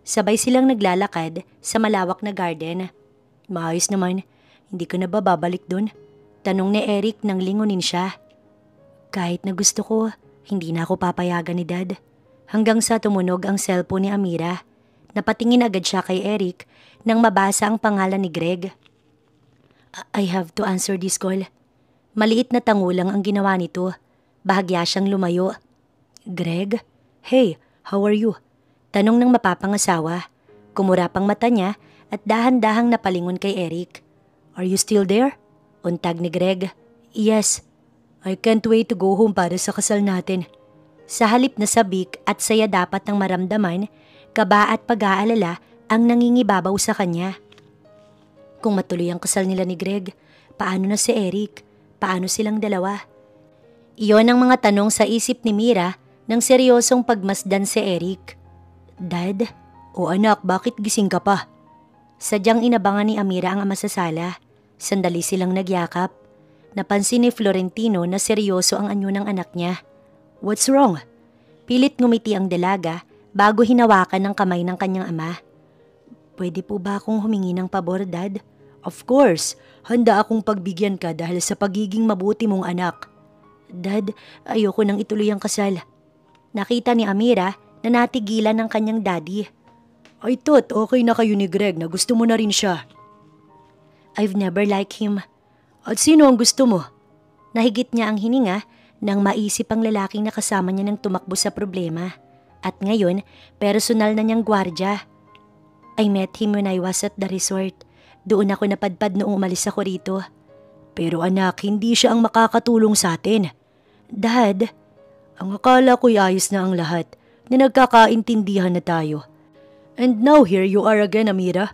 Sabay silang naglalakad sa malawak na garden. Maayos naman. Hindi ka na ba babalik dun? Tanong ni Eric nang lingunin siya. Kahit na gusto ko, hindi na ako papayagan ni Dad. Hanggang sa tumunog ang cellphone ni Amira. Napatingin agad siya kay Eric nang mabasa ang pangalan ni Greg. I have to answer this call. Maliit na tango lang ang ginawa nito. Bahagya siyang lumayo. Greg? Hey, how are you? Tanong ng mapapangasawa. Kumura pang mata niya at dahan-dahang napalingon kay Eric. Are you still there? Untag ni Greg. Yes. I can't wait to go home para sa kasal natin. Sa halip na sabik at saya dapat ng maramdaman, kaba at pag-aalala ang nangingibabaw sa kanya. Kung matuloy ang kasal nila ni Greg, paano na si Eric? Paano silang dalawa? Iyon ang mga tanong sa isip ni Mira nang seryosong pagmasdan si Eric. Dad? O anak, bakit gising ka pa? Sadyang inabangan ni Amira ang ama sa sala. Sandali silang nagyakap. Napansin ni Florentino na seryoso ang anyo ng anak niya. What's wrong? Pilit ngumiti ang dalaga bago hinawakan ng kamay ng kanyang ama. Pwede po ba akong humingi ng pabor, Dad? Of course, handa akong pagbigyan ka dahil sa pagiging mabuti mong anak. Dad, ayoko nang ituloy ang kasal. Nakita ni Amira na natigilan ng kanyang daddy. I thought okay na kayo ni Greg na gusto mo na rin siya. I've never liked him. At sino ang gusto mo? Nahigit niya ang hininga nang maisip ang lalaking nakasama niya nang tumakbo sa problema. At ngayon, personal na niyang gwardya. I met him when I was at the resort. Doon ako napadpad noong umalis ako rito. Pero anak, hindi siya ang makakatulong sa atin. Dad, ang akala ko'y ayos na ang lahat, na nagkakaintindihan na tayo. And now here you are again, Amira.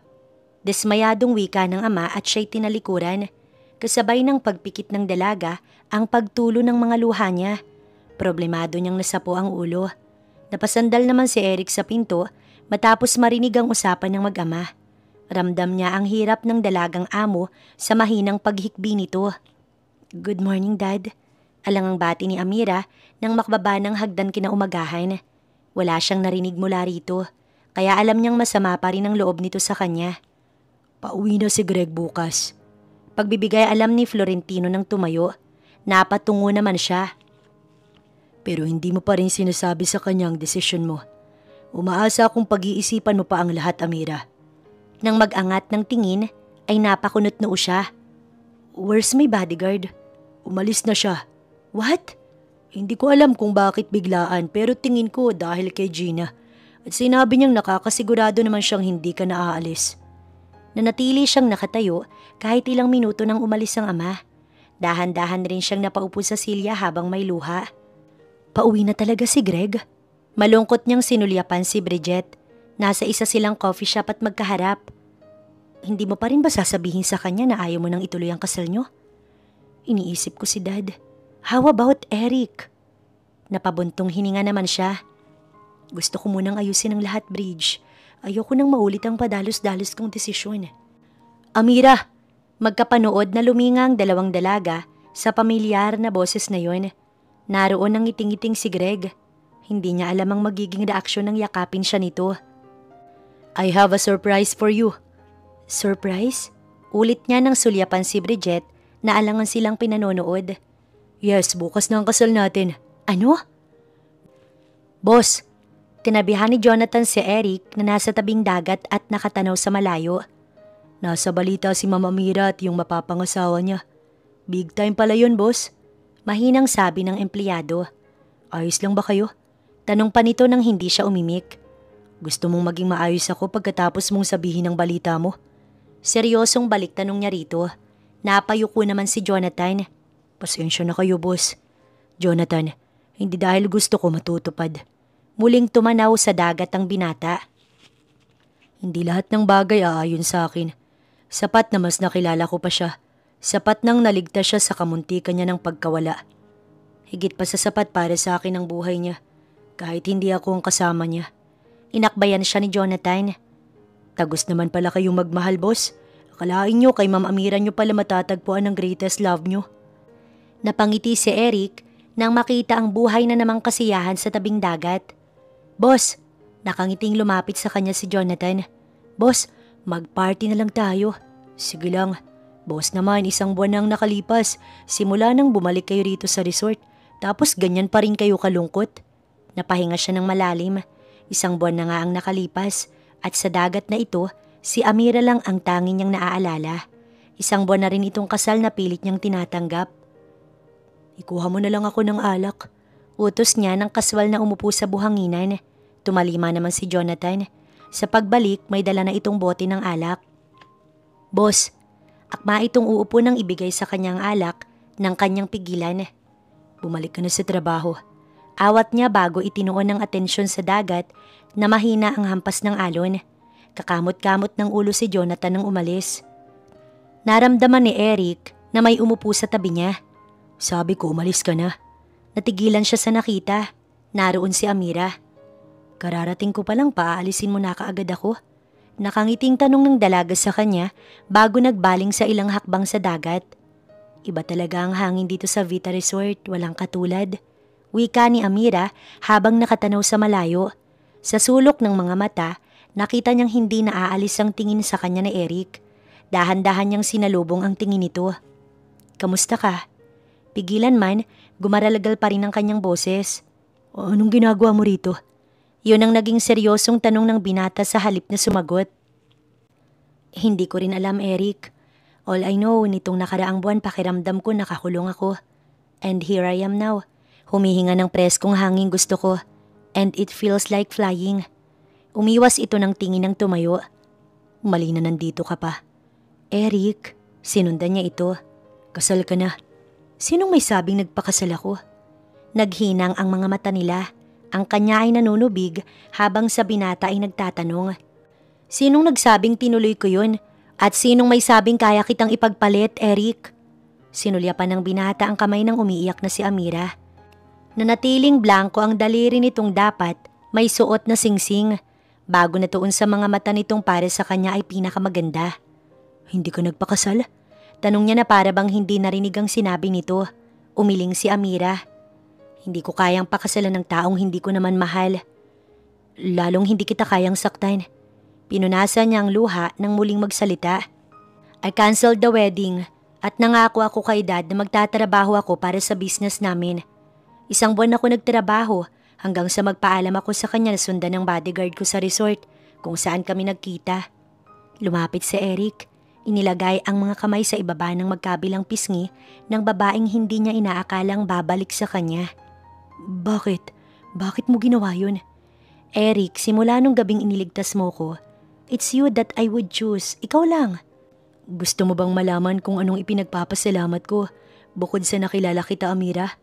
Desmayadong wika ng ama at siya'y tinalikuran. Kasabay ng pagpikit ng dalaga ang pagtulo ng mga luha niya. Problemado niyang nasapo ang ulo. Napasandal naman si Eric sa pinto matapos marinig ang usapan ng mag-ama. Ramdam niya ang hirap ng dalagang amo sa mahinang paghikbi nito. Good morning, Dad. Alangang bati ni Amira nang makbaba ng hagdan kinaumagahan. Wala siyang narinig mula rito, kaya alam niyang masama pa rin ang loob nito sa kanya. Pauwi na si Greg bukas. Pagbibigay alam ni Florentino ng tumayo, napatungo naman siya. Pero hindi mo pa rin sinasabi sa kanya ang desisyon mo. Umaasa akong pag-iisipan mo pa ang lahat, Amira. Nang mag-angat ng tingin, ay napakunot noo siya. Where's my bodyguard? Umalis na siya. What? Hindi ko alam kung bakit biglaan pero tingin ko dahil kay Gina. At sinabi niyang nakakasigurado naman siyang hindi ka naaalis. Nanatili siyang nakatayo kahit ilang minuto nang umalis ang ama. Dahan-dahan rin siyang napaupo sa silya habang may luha. Pauwi na talaga si Greg? Malungkot niyang sinulyapan si Bridget. Nasa isa silang coffee shop at magkaharap. Hindi mo pa rin ba sasabihin sa kanya na ayaw mo nang ituloy ang kasal niyo? Iniisip ko si Dad. How about Eric? Napabuntong hininga naman siya. Gusto ko munang ayusin ang lahat, Bridge. Ayoko nang maulit ang padalos-dalos kong desisyon. Amira, magkapanood na luminga ang dalawang dalaga sa pamilyar na boses na yon. Naroon ang ngiting-ngiting si Greg. Hindi niya alam ang magiging reaksyon ng yakapin siya nito. I have a surprise for you. Surprise? Ulit niya nang sulyapan si Bridget na alangan silang pinanonood. Yes, bukas na ang kasal natin. Ano? Boss, tinabihan ni Jonathan si Eric na nasa tabing dagat at nakatanaw sa malayo. Nasa balita si Mama Mira at yung mapapangasawa niya. Big time pala yun, boss. Mahinang sabi ng empleyado. Ayos lang ba kayo? Tanong pa nito nang hindi siya umimik. Gusto mong maging maayos ako pagkatapos mong sabihin ang balita mo? Seryosong balik tanong niya rito. Napayuko naman si Jonathan. Pasensya na kayo, boss. Jonathan, hindi dahil gusto ko matutupad. Muling tumanaw sa dagat ang binata. Hindi lahat ng bagay aayon sa akin. Sapat na mas nakilala ko pa siya. Sapat nang naligtas siya sa kamuntikan niya ng pagkawala. Higit pa sa sapat para sa akin ang buhay niya. Kahit hindi ako ang kasama niya. Inakbayan siya ni Jonathan. Tagos naman pala kayong magmahal, boss. Akalain nyo kay Ma'am Amira nyo pala matatagpuan ng greatest love nyo. Napangiti si Eric nang makita ang buhay na namang kasiyahan sa tabing dagat. Boss, nakangiting lumapit sa kanya si Jonathan. Boss, mag-party na lang tayo. Sige lang. Boss naman, 1 buwan nang nakalipas. Simula nang bumalik kayo rito sa resort. Tapos ganyan pa rin kayo kalungkot. Napahinga siya ng malalim. 1 buwan na nga ang nakalipas. At sa dagat na ito, si Amira lang ang tanging niyang naaalala. 1 buwan na rin itong kasal na pilit niyang tinatanggap. Ikuha mo na lang ako ng alak. Utos niya nang kaswal na umupo sa buhanginan. Tumalima naman si Jonathan. Sa pagbalik, may dala na itong bote ng alak. Boss, akma itong uupo nang ibigay sa kanyang alak ng kanyang pigilan. Bumalik ka na sa trabaho. Awat niya bago itinuon ng atensyon sa dagat na mahina ang hampas ng alon. Kakamot-kamot ng ulo si Jonathan nang umalis. Naramdaman ni Eric na may umupo sa tabi niya. Sabi ko umalis ka na. Natigilan siya sa nakita. Naroon si Amira. Kararating ko palang paaalisin mo na kaagad ako. Nakangiting tanong ng dalaga sa kanya bago nagbaling sa ilang hakbang sa dagat. Iba talaga ang hangin dito sa Vita Resort, walang katulad. Wika ni Amira habang nakatanaw sa malayo. Sa sulok ng mga mata, nakita niyang hindi naaalis ang tingin sa kanya ni Eric. Dahan-dahan niyang sinalubong ang tingin nito. Kamusta ka? Pigilan man, gumaralagal pa rin ang kanyang boses. Anong ginagawa mo rito? Yun ang naging seryosong tanong ng binata sa halip na sumagot. Hindi ko rin alam, Eric. All I know, nitong nakaraang buwan pakiramdam ko nakakulong ako. And here I am now. Humihinga ng preskong hangin gusto ko. And it feels like flying. Umiwas ito ng tingin ng tumayo. Mali na nandito ka pa. Eric, sinundan niya ito. Kasal ka na. Sinong may sabing nagpakasal ako? Naghinang ang mga mata nila. Ang kanya ay nanunubig habang sa binata ay nagtatanong. Sinong nagsabing tinuloy ko yun? At sinong may sabing kaya kitang ipagpalit, Eric? Sinulya pa ng binata ang kamay ng umiiyak na si Amira. Nanatiling blanko ang daliri nitong dapat may suot na singsing. Bago natuon sa mga mata nitong para sa kanya ay pinakamaganda. Hindi ka nagpakasal? Tanong niya na para bang hindi narinig ang sinabi nito. Umiling si Amira. Hindi ko kayang pakasalan ng taong hindi ko naman mahal. Lalong hindi kita kayang saktan. Pinunasan niya ang luha nang muling magsalita. I canceled the wedding at nangako ako kay Dad na magtatrabaho ako para sa business namin. 1 buwan ako nagtrabaho hanggang sa magpaalam ako sa kanya na sundan ng bodyguard ko sa resort kung saan kami nagkita. Lumapit si Eric. Inilagay ang mga kamay sa ibaba ng magkabilang pisngi ng babaeng hindi niya inaakalang babalik sa kanya. Bakit? Bakit mo ginawa yun? Eric, simula nung gabing iniligtas mo ko, it's you that I would choose. Ikaw lang. Gusto mo bang malaman kung anong ipinagpapasalamat ko bukod sa nakilala kita, Amira?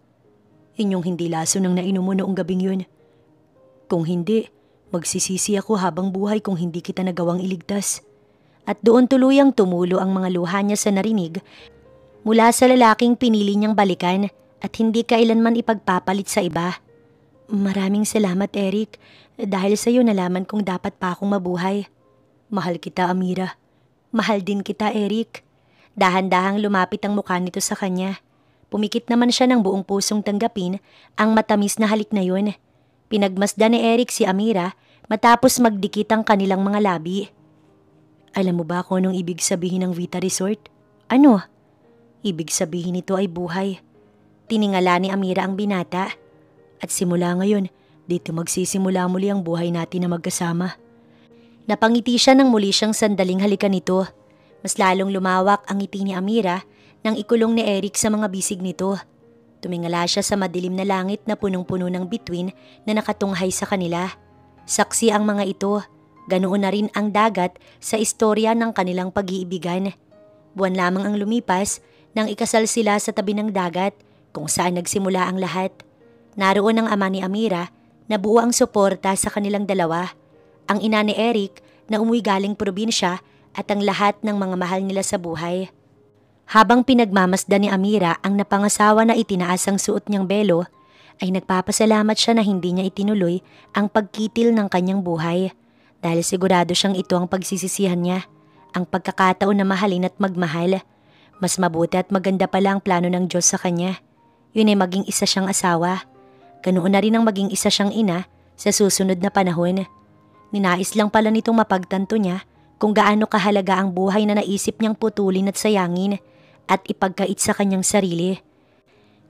Inyong hindi laso nang nainom mo noong gabing yun. Kung hindi, magsisisi ako habang buhay kung hindi kita nagawang iligtas. At doon tuluyang tumulo ang mga luha niya sa narinig mula sa lalaking pinili niyang balikan at hindi kailanman ipagpapalit sa iba. Maraming salamat, Eric, dahil sa iyo nalaman kong dapat pa akong mabuhay. Mahal kita, Amira. Mahal din kita, Eric. Dahan-dahang lumapit ang mukha nito sa kanya. Pumikit naman siya ng buong pusong tanggapin ang matamis na halik na yun. Pinagmasdan ni Eric si Amira matapos magdikit ang kanilang mga labi. Alam mo ba kung anong ibig sabihin ng Vita Resort? Ano? Ibig sabihin nito ay buhay. Tiningala ni Amira ang binata. At simula ngayon, dito magsisimula muli ang buhay natin na magkasama. Napangiti siya nang muli siyang sandaling halikan nito. Mas lalong lumawak ang ngiti ni Amira nang ikulong ni Eric sa mga bisig nito. Tumingala siya sa madilim na langit na punong-puno ng bituin na nakatunghay sa kanila. Saksi ang mga ito. Ganoon na rin ang dagat sa istorya ng kanilang pag-iibigan. Buwan lamang ang lumipas nang ikasal sila sa tabi ng dagat kung saan nagsimula ang lahat. Naroon ang ama ni Amira na buo ang suporta sa kanilang dalawa. Ang ina ni Eric na umuwi galing probinsya at ang lahat ng mga mahal nila sa buhay. Habang pinagmamasdan ni Amira ang napangasawa na itinaas ang suot niyang belo, ay nagpapasalamat siya na hindi niya itinuloy ang pagkitil ng kanyang buhay. Dahil sigurado siyang ito ang pagsisisihan niya. ang pagkakataon na mahalin at magmahal. Mas mabuti at maganda pala ang plano ng Diyos sa kanya. Yun ay maging isa siyang asawa. Ganoon na rin ang maging isa siyang ina sa susunod na panahon. Ninais lang pala nitong mapagtanto niya kung gaano kahalaga ang buhay na naisip niyang putulin at sayangin at ipagkait sa kanyang sarili.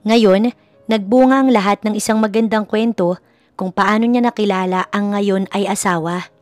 Ngayon, nagbunga ang lahat ng isang magandang kwento kung paano niya nakilala ang ngayon ay asawa.